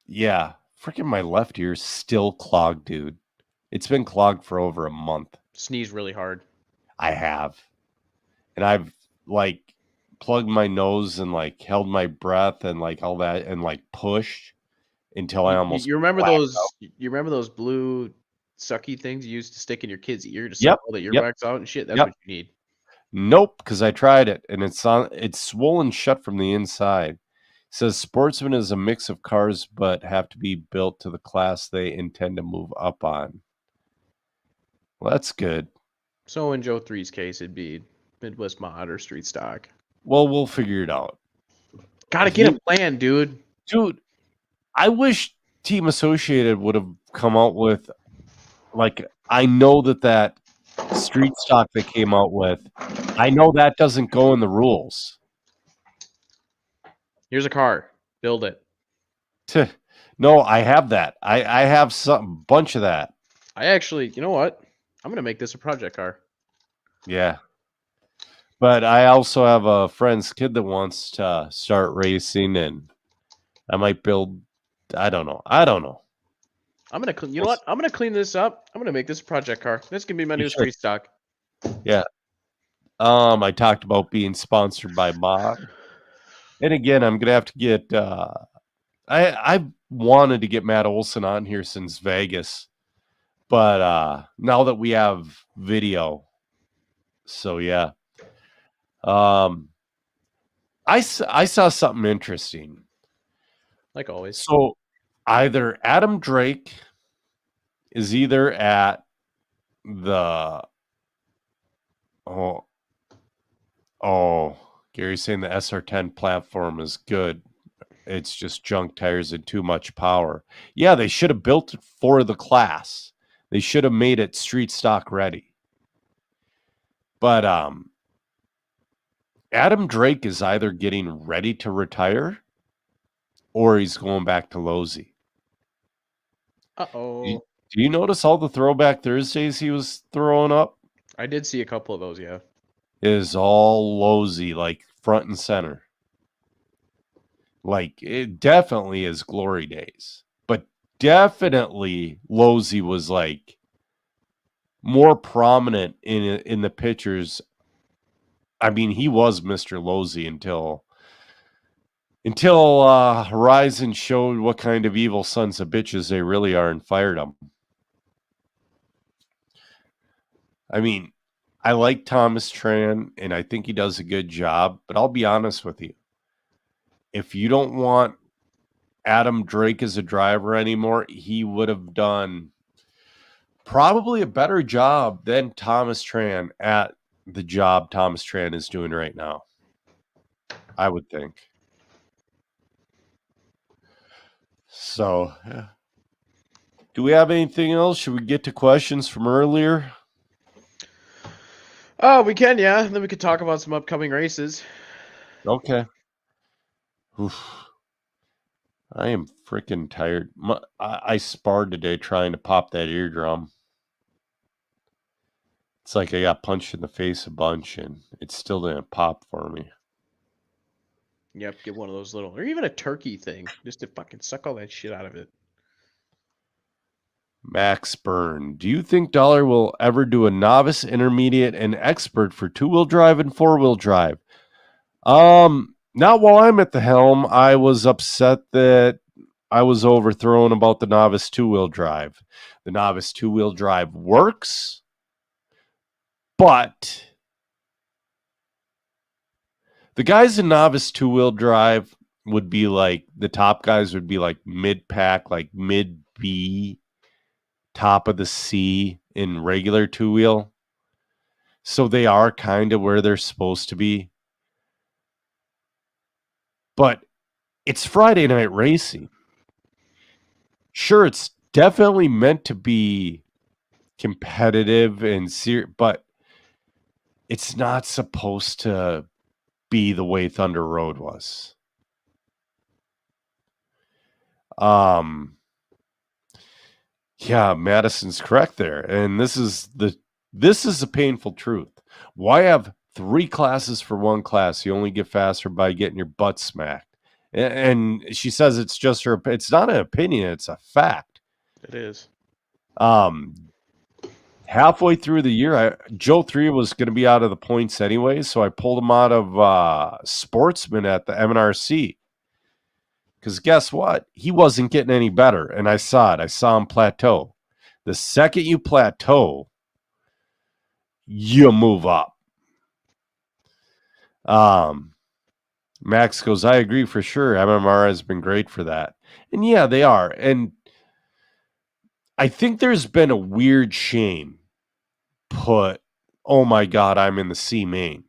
Yeah. Freaking my left ear's still clogged, dude. It's been clogged for over a month. Sneeze really hard. I have. And I've like plugged my nose and like held my breath and like all that and like pushed until I almost... You remember blacked those? out. You remember those blue sucky things you used to stick in your kid's ear to suck Yep, all the yep, earwax out and shit? That's yep. what you need. Nope, because I tried it and it's swollen shut from the inside. It says sportsman is a mix of cars but have to be built to the class they intend to move up on. Well, that's good. So in Joe 3's case, it'd be Midwest Mod or Street Stock. Well, we'll figure it out. Gotta get a plan, dude. Dude, I wish Team Associated would have come out with, like, I know that Street Stock they came out with, I know that doesn't go in the rules. Here's a car. Build it. No, I have that. I have some bunch of that. I actually, you know what? I'm gonna make this a project car. Yeah. But I also have a friend's kid that wants to start racing, and I might build. I don't know. I'm gonna, you know what? I'm gonna clean this up. I'm gonna make this a project car. This can be my You new should. Street Stock. Yeah. I talked about being sponsored by Mod, and again, I'm gonna have to get. I wanted to get Matt Olson on here since Vegas, but now that we have video, so yeah. I saw something interesting. Like always. So either Adam Drake is either at the Gary's saying the SR10 platform is good. It's just junk tires and too much power. Yeah, they should have built it for the class. They should have made it street stock ready. But Adam Drake is either getting ready to retire or he's going back to Losi. Uh-oh. Do you notice all the Throwback Thursdays he was throwing up? I did see a couple of those, yeah. Is all Losi, like front and center. Like, it definitely is glory days. But definitely Losi was like more prominent in the pictures. I mean, he was Mr. Losi until Horizon showed what kind of evil sons of bitches they really are and fired them. I mean, I like Thomas Tran, and I think he does a good job, but I'll be honest with you. If you don't want Adam Drake as a driver anymore, he would have done probably a better job than Thomas Tran at the job Thomas Tran is doing right now. I would think. So, yeah. Do we have anything else? Should we get to questions from earlier? Oh, we can, yeah. Then we could talk about some upcoming races. Okay. Oof. I am freaking tired. I sparred today trying to pop that eardrum. It's like I got punched in the face a bunch and it still didn't pop for me. Yep, get one of those little, or even a turkey thing, just to fucking suck all that shit out of it. Max Byrne, do you think Dollar will ever do a novice, intermediate, and expert for two-wheel drive and four-wheel drive? Not while I'm at the helm. I was upset that I was overthrown about the novice two-wheel drive. The novice two-wheel drive works, but the guys in novice two-wheel drive would be like, the top guys would be like mid-pack, like mid-B, top of the C in regular two-wheel. So they are kind of where they're supposed to be. But it's Friday night racing. Sure, it's definitely meant to be competitive and serious, but it's not supposed to be the way Thunder Road was. Yeah, Madison's correct there. And this is a painful truth. Why have 3 classes for one class? You only get faster by getting your butt smacked. And she says it's just her, it's not an opinion, it's a fact. It is. Halfway through the year, Joe 3 was going to be out of the points anyway, so I pulled him out of Sportsman at the MNRC. Because guess what? He wasn't getting any better, and I saw it. I saw him plateau. The second you plateau, you move up. Max goes, I agree for sure. MMR has been great for that. And yeah, they are. And I think there's been a weird shame put, oh my God, I'm in the C main.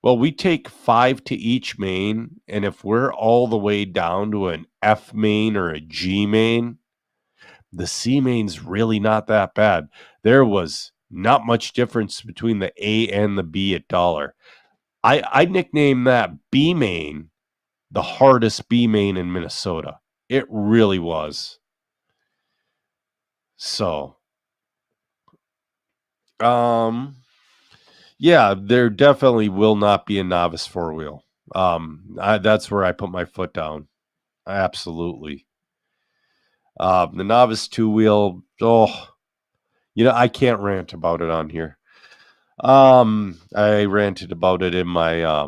Well, we take 5 to each main, and if we're all the way down to an F main or a G main, the C main's really not that bad. There was not much difference between the A and the B at Dollar. I nicknamed that B main the hardest B main in Minnesota. It really was. So, yeah, there definitely will not be a novice four-wheel. That's where I put my foot down. Absolutely. The novice two-wheel, I can't rant about it on here. I ranted about it in my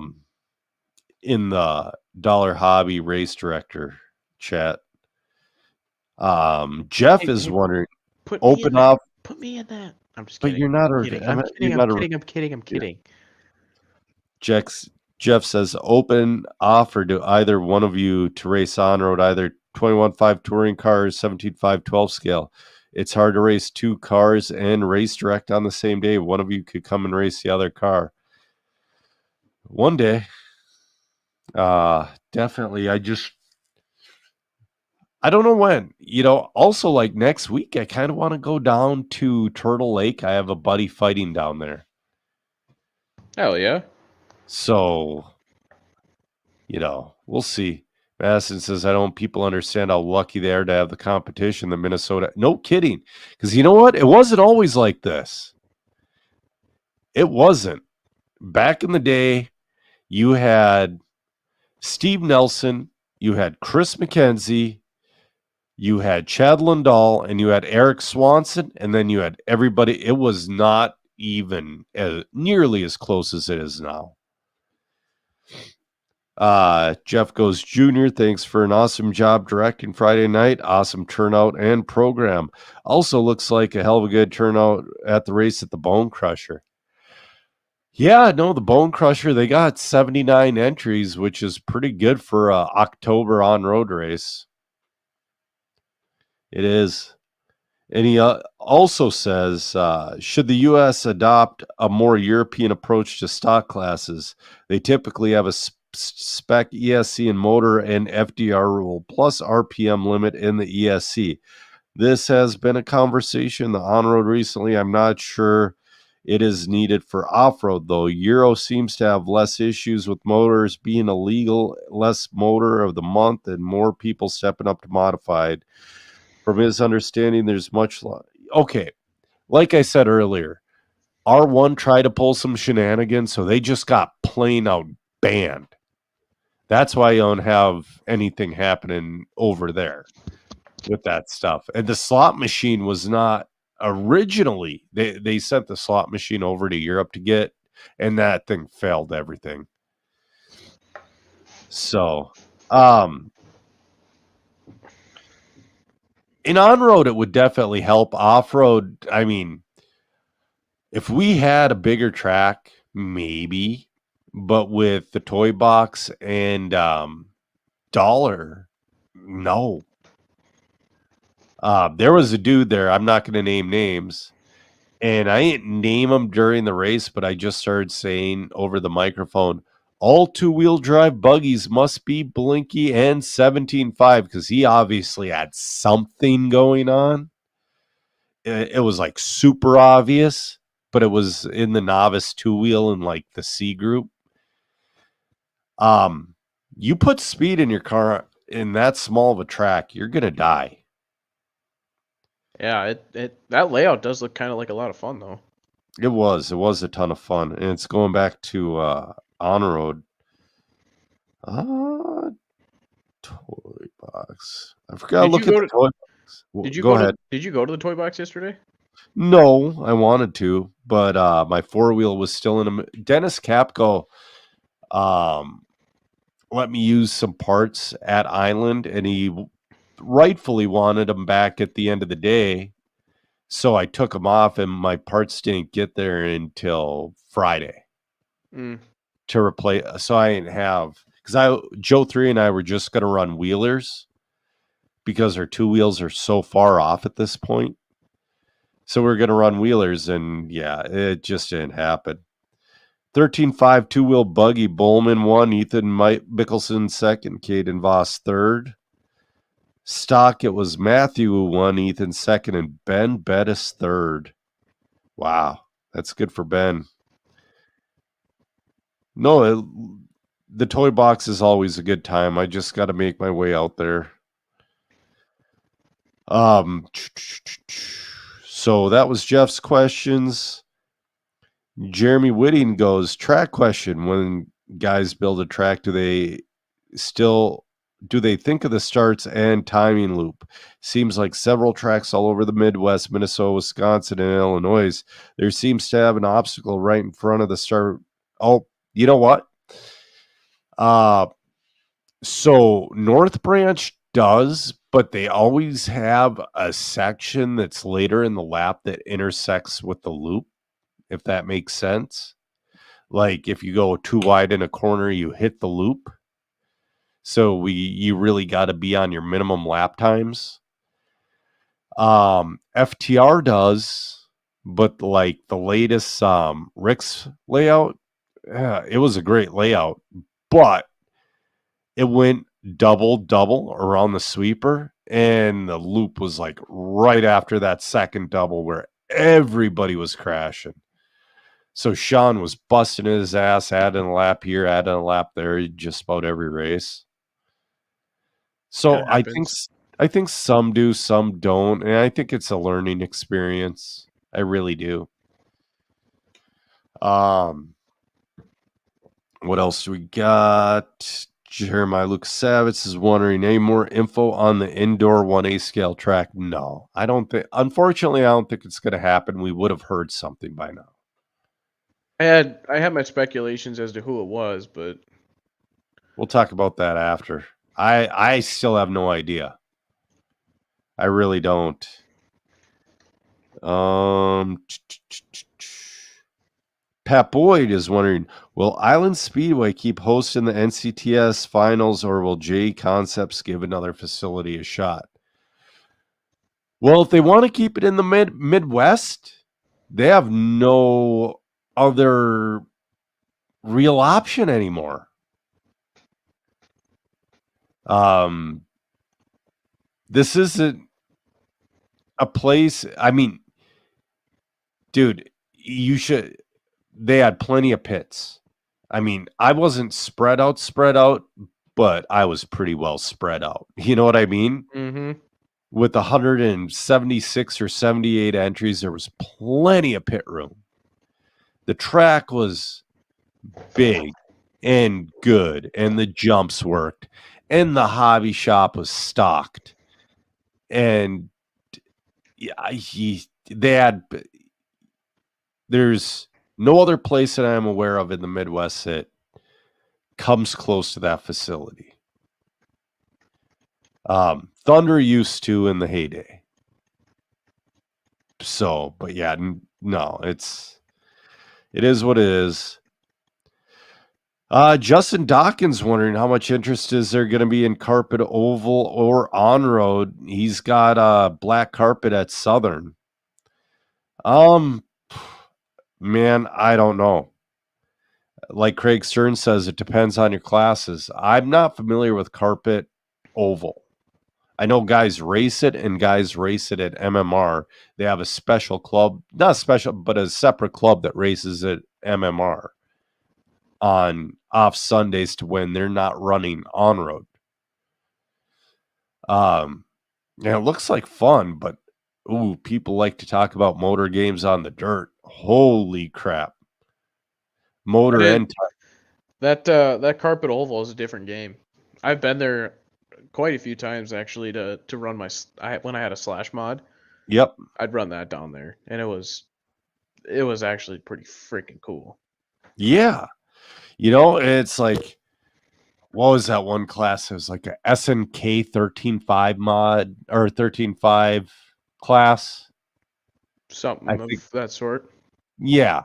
in the Dollar Hobby Race Director chat. Jeff is wondering, open off. Put me in that. I'm just kidding. But you're not. I'm kidding. Jeff says, open offer to either one of you to race on road, either 21.5 touring cars, 17.5 12 scale. It's hard to race 2 cars and race direct on the same day. One of you could come and race the other car. One day. Definitely. I don't know when. Also like next week, I kind of want to go down to Turtle Lake. I have a buddy fighting down there. Hell yeah. So, we'll see. Madison says, I don't people understand how lucky they are to have the competition that Minnesota. No kidding. Because you know what? It wasn't always like this. It wasn't. Back in the day, you had Steve Nelson, you had Chris McKenzie, you had Chad Lindahl, and you had Eric Swanson, and then you had everybody. It was not even nearly as close as it is now. Jeff goes, Junior, thanks for an awesome job directing Friday night. Awesome turnout and program. Also looks like a hell of a good turnout at the race at the Bone Crusher. Yeah, no, the Bone Crusher, they got 79 entries, which is pretty good for a October on-road race. It is. And he also says, should the U.S. adopt a more European approach to stock classes? They typically have a spec ESC and motor and FDR rule, plus RPM limit in the ESC. This has been a conversation, the on-road recently. I'm not sure it is needed for off-road, though. Euro seems to have less issues with motors being illegal, less motor of the month, and more people stepping up to modified. From his understanding, there's much... Okay, like I said earlier, R1 tried to pull some shenanigans, so they just got plain out banned. That's why you don't have anything happening over there with that stuff. And the slot machine was not originally, they sent the slot machine over to Europe to get, and that thing failed everything. So, in on-road, it would definitely help. Off-road, I mean, if we had a bigger track, maybe, but with the toy box and dollar, no. There was a dude there, I'm not going to name names, and I didn't name him during the race, but I just started saying over the microphone, all two-wheel drive buggies must be Blinky and 17.5, because he obviously had something going on. It was like super obvious, but it was in the novice two-wheel and like the C group. You put speed in your car in that small of a track, you're going to die. Yeah, that layout does look kind of like a lot of fun though. It was a ton of fun, and it's going back to on road. Toy box. I forgot to look at the toy box. Did you go ahead? Did you go to the toy box yesterday? No, I wanted to, but my four-wheel was still in a... Dennis Capco let me use some parts at Island, and he rightfully wanted them back at the end of the day. So I took them off, and my parts didn't get there until Friday to replace. So I didn't have, because Joe 3 and I were just going to run wheelers because our two wheels are so far off at this point. So we're going to run wheelers, and yeah, it just didn't happen. 13.5 two-wheel buggy, Bowman 1, Ethan Mickelson 2nd, Caden Voss 3rd. Stock, it was Matthew 1, Ethan 2nd, and Ben Bettis 3rd. Wow, that's good for Ben. No, the toy box is always a good time. I just got to make my way out there. So that was Jeff's questions. Jeremy Whitting goes, track question. When guys build a track, do they think of the starts and timing loop? Seems like several tracks all over the Midwest, Minnesota, Wisconsin, and Illinois, there seems to have an obstacle right in front of the start. Oh, you know what? So North Branch does, but they always have a section that's later in the lap that intersects with the loop, if that makes sense. Like if you go too wide in a corner, you hit the loop. So you really got to be on your minimum lap times. FTR does, but like the latest Rick's layout, it was a great layout, but it went double around the sweeper, and the loop was like right after that second double where everybody was crashing. So Sean was busting his ass, adding a lap here, adding a lap there, just about every race. So I think some do, some don't, and I think it's a learning experience. I really do. What else do we got? Jeremiah Luke Savitz is wondering, any more info on the indoor 1A scale track? No, I don't think. Unfortunately, I don't think it's going to happen. We would have heard something by now. I had my speculations as to who it was, but we'll talk about that after. I still have no idea. I really don't. Pat Boyd is wondering, will Island Speedway keep hosting the NCTS finals, or will J Concepts give another facility a shot? Well, if they want to keep it in the Midwest, they have no other real option anymore. This isn't a place. I mean, dude, you should. They had plenty of pits. I mean, I wasn't spread out, but I was pretty well spread out. You know what I mean? Mm-hmm. With 176 or 78 entries, there was plenty of pit room. The track was big and good, and the jumps worked, and the hobby shop was stocked. And there's no other place that I'm aware of in the Midwest that comes close to that facility. Thunder used to in the heyday. So, but yeah, no, it is what it is. Justin Dawkins wondering how much interest is there going to be in carpet oval or on road. He's got black carpet at Southern. Man, I don't know. Like Craig Stern says, it depends on your classes. I'm not familiar with carpet oval. I know guys race it and guys race it at MMR. They have a special club, not special, but a separate club that races at MMR on off Sundays to when they're not running on road. Yeah, it looks like fun, but ooh, people like to talk about motor games on the dirt. Holy crap. Motor and that carpet oval is a different game. I've been there quite a few times actually to run when I had a slash mod. Yep. I'd run that down there, and it was actually pretty freaking cool. Yeah. You know, it's like, what was that one class? It was like a SNK 13.5 mod or 13.5 class. Something of that sort. Yeah.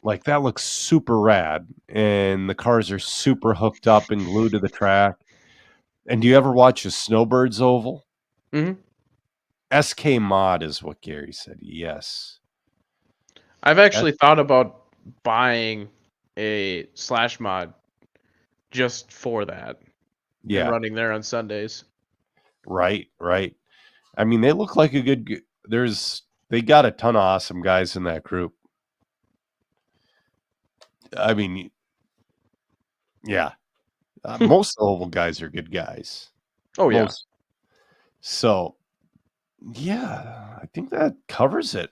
Like that looks super rad. And the cars are super hooked up and glued to the track. And do you ever watch a Snowbirds Oval? Mm-hmm. SK Mod is what Gary said. Yes. I've actually thought about buying a slash mod just for that. Yeah. And running there on Sundays. Right. I mean, they look like a good... They got a ton of awesome guys in that group. I mean, yeah. Most oval guys are good guys. Oh, yeah. So, yeah, I think that covers it.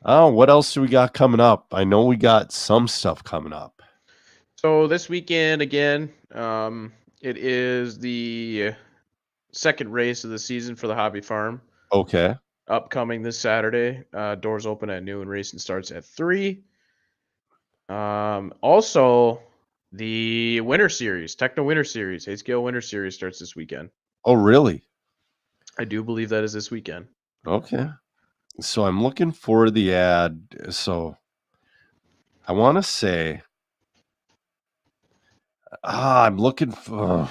Oh, what else do we got coming up? I know we got some stuff coming up. So this weekend, again, it is the second race of the season for the Hobby Farm. Okay. Upcoming this Saturday. Doors open at noon. Racing starts at 3. Also, the Winter Series, Techno Winter Series, H-Scale Winter Series starts this weekend. Oh, really? I do believe that is this weekend. Okay. So I'm looking for the ad. So I want to say, I'm looking for...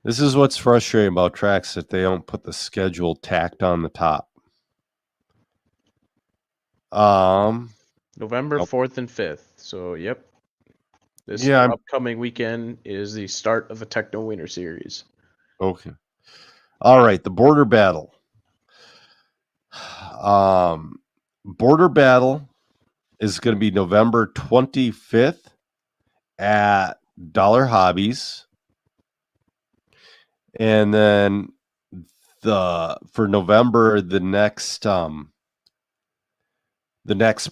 This is what's frustrating about tracks, that they don't put the schedule tacked on the top. November 4th and 5th. So, yep. This upcoming weekend is the start of the Techno Winter Series. Okay. All right. The Border Battle. Border Battle is going to be November 25th at Dollar Hobbies. And then for November, the next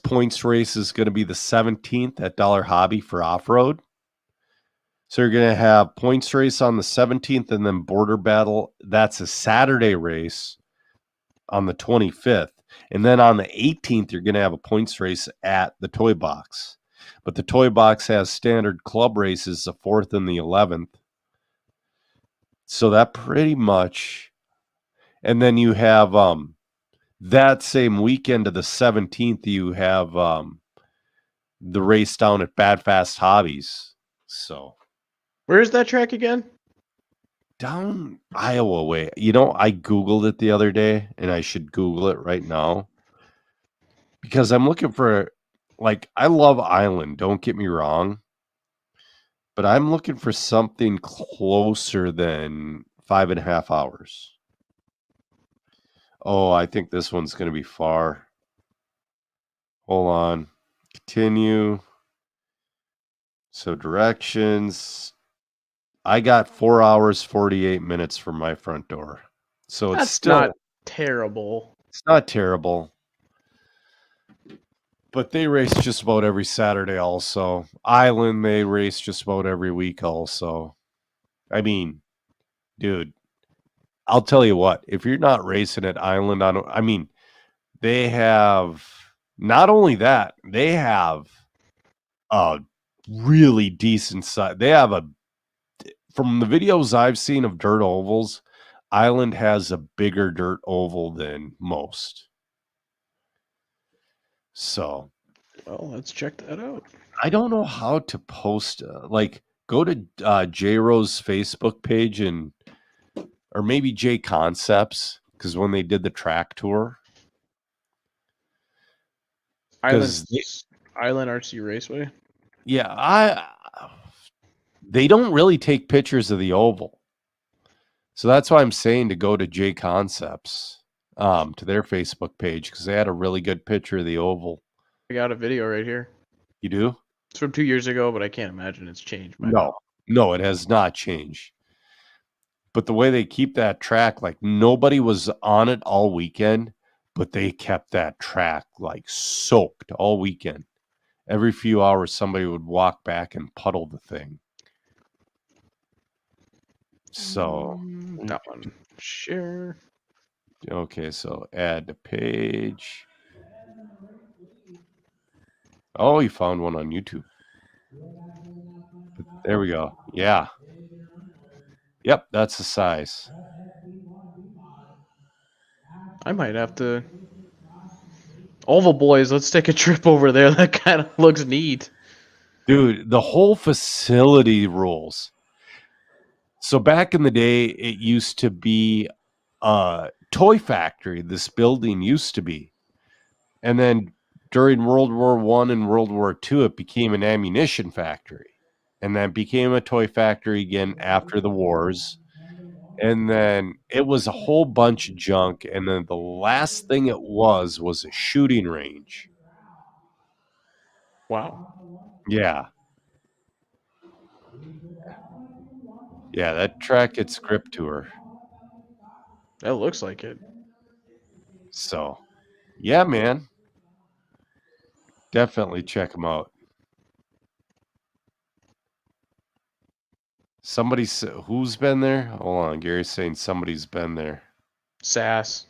points race is going to be the 17th at Dollar Hobby for off-road. So you're going to have points race on the 17th and then Border Battle. That's a Saturday race on the 25th. And then on the 18th, you're going to have a points race at the Toy Box. But the Toy Box has standard club races the 4th and the 11th. So that pretty much... And then you have... that same weekend of the 17th, you have the race down at Bad Fast Hobbies. So, where is that track again? Down Iowa way. You know, I Googled it the other day, and I should Google it right now. Because I'm looking for, like, I love Island, don't get me wrong. But I'm looking for something closer than 5.5 hours. Oh, I think this one's going to be far. Hold on. Continue. So directions. I got 4 hours, 48 minutes from my front door. So it's That's still not terrible. it's not terrible. But they race just about every Saturday also. Island, they race just about every week also. I mean, dude, I'll tell you what, if you're not racing at Island they have not only that, they have a really decent size. They have from the videos I've seen of dirt ovals, Island has a bigger dirt oval than most. So, Well, let's check that out. I don't know how to post, go to J-Rose Facebook page or maybe J Concepts, because when they did the track tour, Island 'cause Island RC Raceway. yeah, they don't really take pictures of the oval. So that's why I'm saying to go to J Concepts, to their Facebook page, because they had a really good picture of the oval. I got a video right here. You do? It's from 2 years ago, but I can't imagine it's changed by now. No, it has not changed. But the way they keep that track, like nobody was on it all weekend, but they kept that track like soaked all weekend. Every few hours, somebody would walk back and puddle the thing. So that one. Share. Okay, so add to page. Oh, you found one on YouTube. There we go. Yeah. Yep, that's the size. I might have to. Oval Boys, let's take a trip over there. That kind of looks neat. Dude, the whole facility rules. So back in the day, it used to be a toy factory. This building used to be. And then during World War I and World War II, it became an ammunition factory. And then became a toy factory again after the wars. And then it was a whole bunch of junk. And then the last thing it was a shooting range. Wow. Yeah. Yeah, that track gets grip to her. That looks like it. So, yeah, man. Definitely check them out. Who's been there? Hold on, Gary's saying somebody's been there. Sass.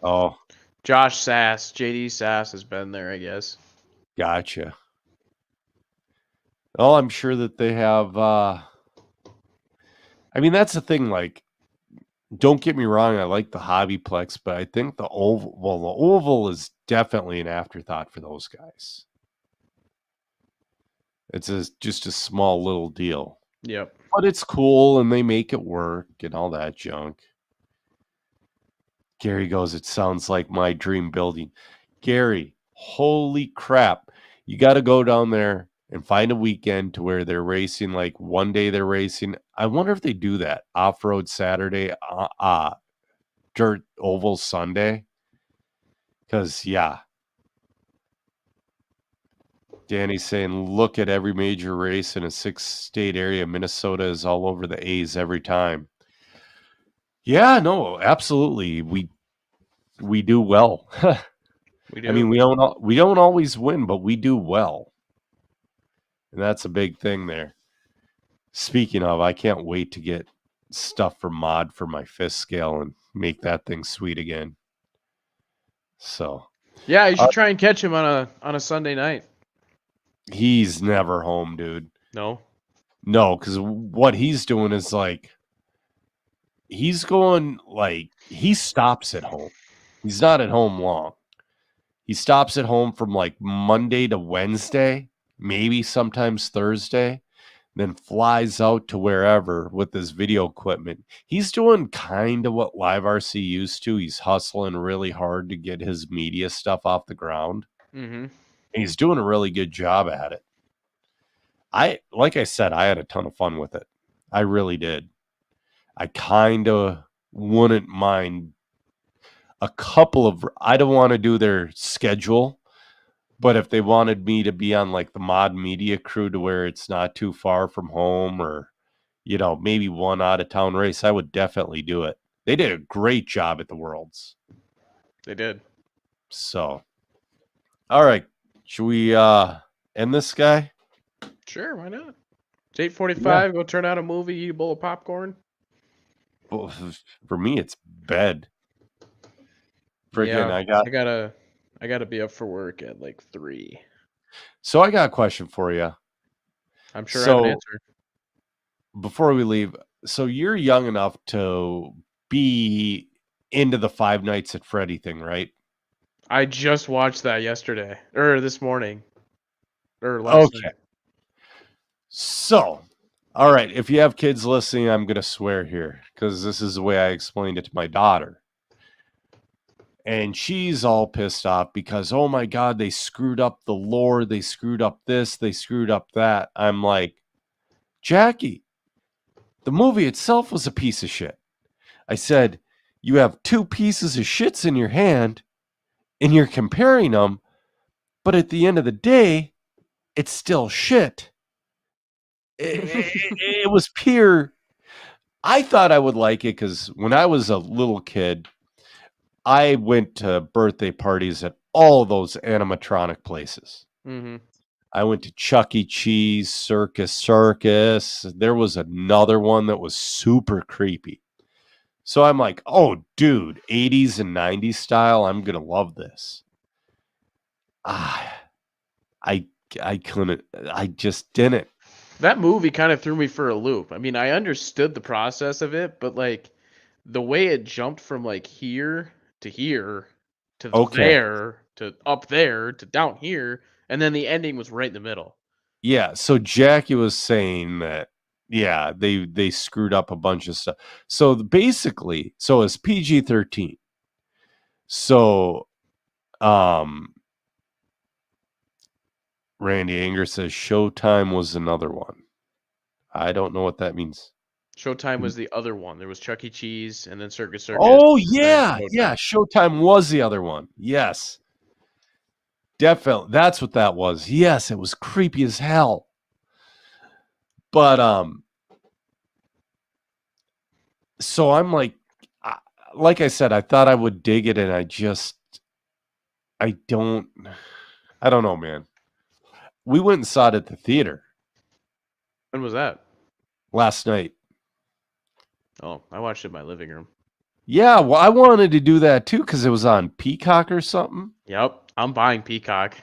Oh, Josh Sass. JD Sass has been there, I guess. gotcha. Oh, I'm sure that they have. That's the thing. Like, don't get me wrong. I like the Hobbyplex, but I think the oval. Well, the oval is definitely an afterthought for those guys. It's just a small little deal. Yep. But it's cool, and they make it work and all that junk. Gary goes, it sounds like my dream building. Gary, holy crap. You got to go down there and find a weekend to where they're racing. Like one day they're racing. I wonder if they do that. Off-road Saturday, dirt oval Sunday. Because, yeah. Danny's saying, look at every major race in a 6-state area. Minnesota is all over the A's every time. Yeah, no, absolutely. We do well. We do. I mean, we don't always win, but we do well. And that's a big thing there. Speaking of, I can't wait to get stuff for Mod for my fifth scale and make that thing sweet again. So, yeah, you should try and catch him on a Sunday night. He's never home, dude. No, because what he's doing is like he's going like he stops at home. He's not at home long. He stops at home from like Monday to Wednesday, maybe sometimes Thursday, then flies out to wherever with his video equipment. He's doing kind of what Live RC used to. He's hustling really hard to get his media stuff off the ground. Mm-hmm. And he's doing a really good job at it. Like I said, I had a ton of fun with it. I really did. I kind of wouldn't mind a couple of, I don't want to do their schedule, But if they wanted me to be on like the mod media crew to where it's not too far from home, or, maybe one out of town race, I would definitely do it. They did a great job at the Worlds. They did. So, all right. Should we end this guy? Sure, why not? It's 8:45. Go turn on a movie, eat a bowl of popcorn. Well, for me, it's bed. Freaking, yeah, I gotta be up for work at like 3. So I got a question for you. I'm sure I have an answer. Before we leave, so you're young enough to be into the Five Nights at Freddy thing, right? I just watched that yesterday or this morning or last night. So, all right, if you have kids listening, I'm going to swear here because this is the way I explained it to my daughter. And she's all pissed off because, oh my God, they screwed up the lore. They screwed up this. They screwed up that. I'm like, Jackie, the movie itself was a piece of shit. I said, you have 2 pieces of shits in your hand and you're comparing them, but at the end of the day, it's still shit. It was pure. I thought I would like it because when I was a little kid, I went to birthday parties at all those animatronic places. Mm-hmm. I went to Chuck E. Cheese, Circus. There was another one that was super creepy. So I'm like, oh, dude, 80s and 90s style, I'm going to love this. I couldn't, I just didn't. That movie kind of threw me for a loop. I mean, I understood the process of it, but like the way it jumped from like here to there to up there to down here, and then the ending was right in the middle. Yeah, so Jackie was saying that, yeah, they screwed up a bunch of stuff. So basically, so it's PG-13. So, Randy Anger says Showtime was another one. I don't know what that means. Showtime was the other one. There was Chuck E. Cheese and then Circus. Oh, yeah. Yeah, Showtime was the other one. Yes. Definitely. That's what that was. Yes, it was creepy as hell. But, so I'm like I said, I thought I would dig it, and I don't know, man. We went and saw it at the theater. When was that? Last night. Oh, I watched it in my living room. Yeah, well, I wanted to do that too because it was on Peacock or something. Yep, I'm buying Peacock.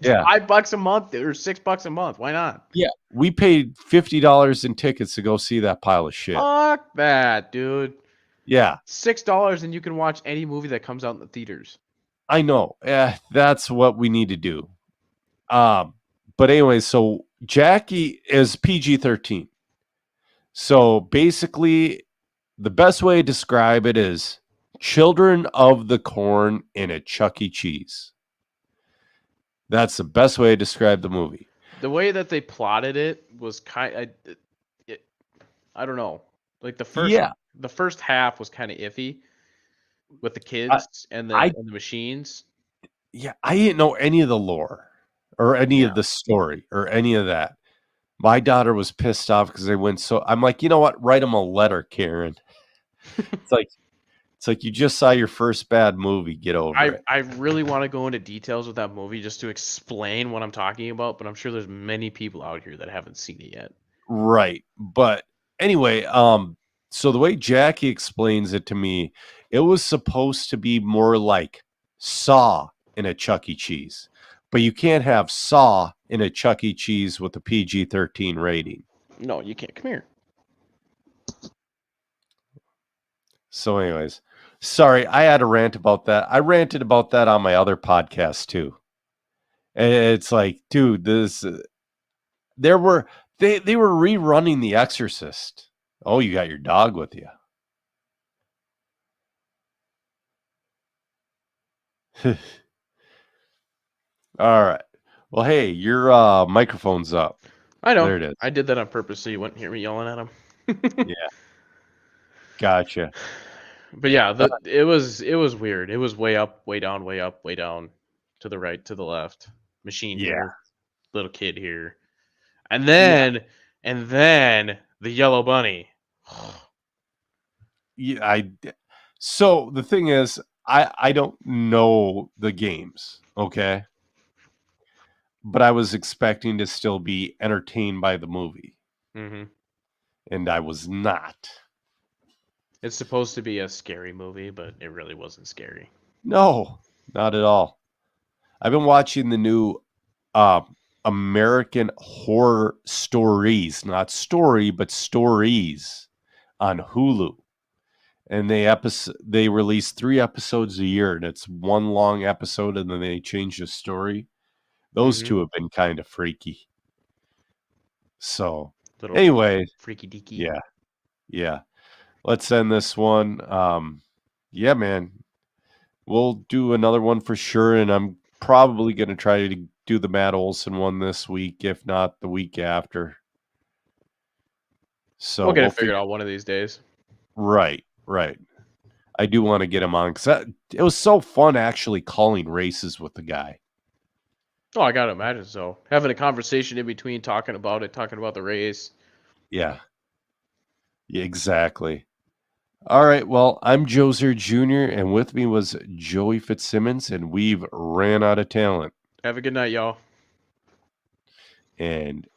Yeah, $5 a month or $6 a month. Why not? Yeah, we paid $50 in tickets to go see that pile of shit. Fuck that, dude. Yeah, $6 and you can watch any movie that comes out in the theaters. I know. That's what we need to do. But anyway, so Jackie is PG-13. So basically, the best way to describe it is Children of the Corn in a Chuck E. Cheese. That's the best way to describe the movie. The way that they plotted it was I don't know. Like the first half was kind of iffy with the kids and the machines. Yeah, I didn't know any of the lore or any of the story or any of that. My daughter was pissed off because they went so. I'm like, you know what? Write them a letter, Karen. It's like you just saw your first bad movie. Get over it. I really want to go into details with that movie just to explain what I'm talking about, but I'm sure there's many people out here that haven't seen it yet. Right, but anyway, so the way Jackie explains it to me, it was supposed to be more like Saw in a Chuck E. Cheese. But you can't have Saw in a Chuck E. Cheese with a PG-13 rating. No, you can't. Come here. So anyways, sorry, I had a rant about that. I ranted about that on my other podcast too. And it's like, dude, they were rerunning The Exorcist. Oh, you got your dog with you. All right. Well, hey, your microphone's up. I know. There it is. I did that on purpose so you wouldn't hear me yelling at him. Yeah. Gotcha. But yeah, it was weird. It was way up, way down, way up, way down. to the right, to the left. Machine Yeah. here, little kid here, and then the yellow bunny. Yeah, so the thing is, I don't know the games, okay? But I was expecting to still be entertained by the movie, hmm and I was not. It's supposed to be a scary movie, but it really wasn't scary. No, not at all. I've been watching the new uh, American Horror Stories, not story, but stories on Hulu. And they release 3 episodes a year, and it's one long episode, and then they change the story. Those Mhm. two have been kind of freaky. So Little anyway, freaky deaky. yeah. Let's end this one. Yeah, man. We'll do another one for sure, and I'm probably going to try to do the Matt Olson one this week, if not the week after. So We'll get we'll it figured out one of these days. Right. I do want to get him on because it was so fun actually calling races with the guy. Oh, I gotta imagine so. Having a conversation in between, talking about the race. Yeah, exactly. All right. Well, I'm Joser Jr., and with me was Joey Fitzsimmons, and we've ran out of talent. Have a good night, y'all. And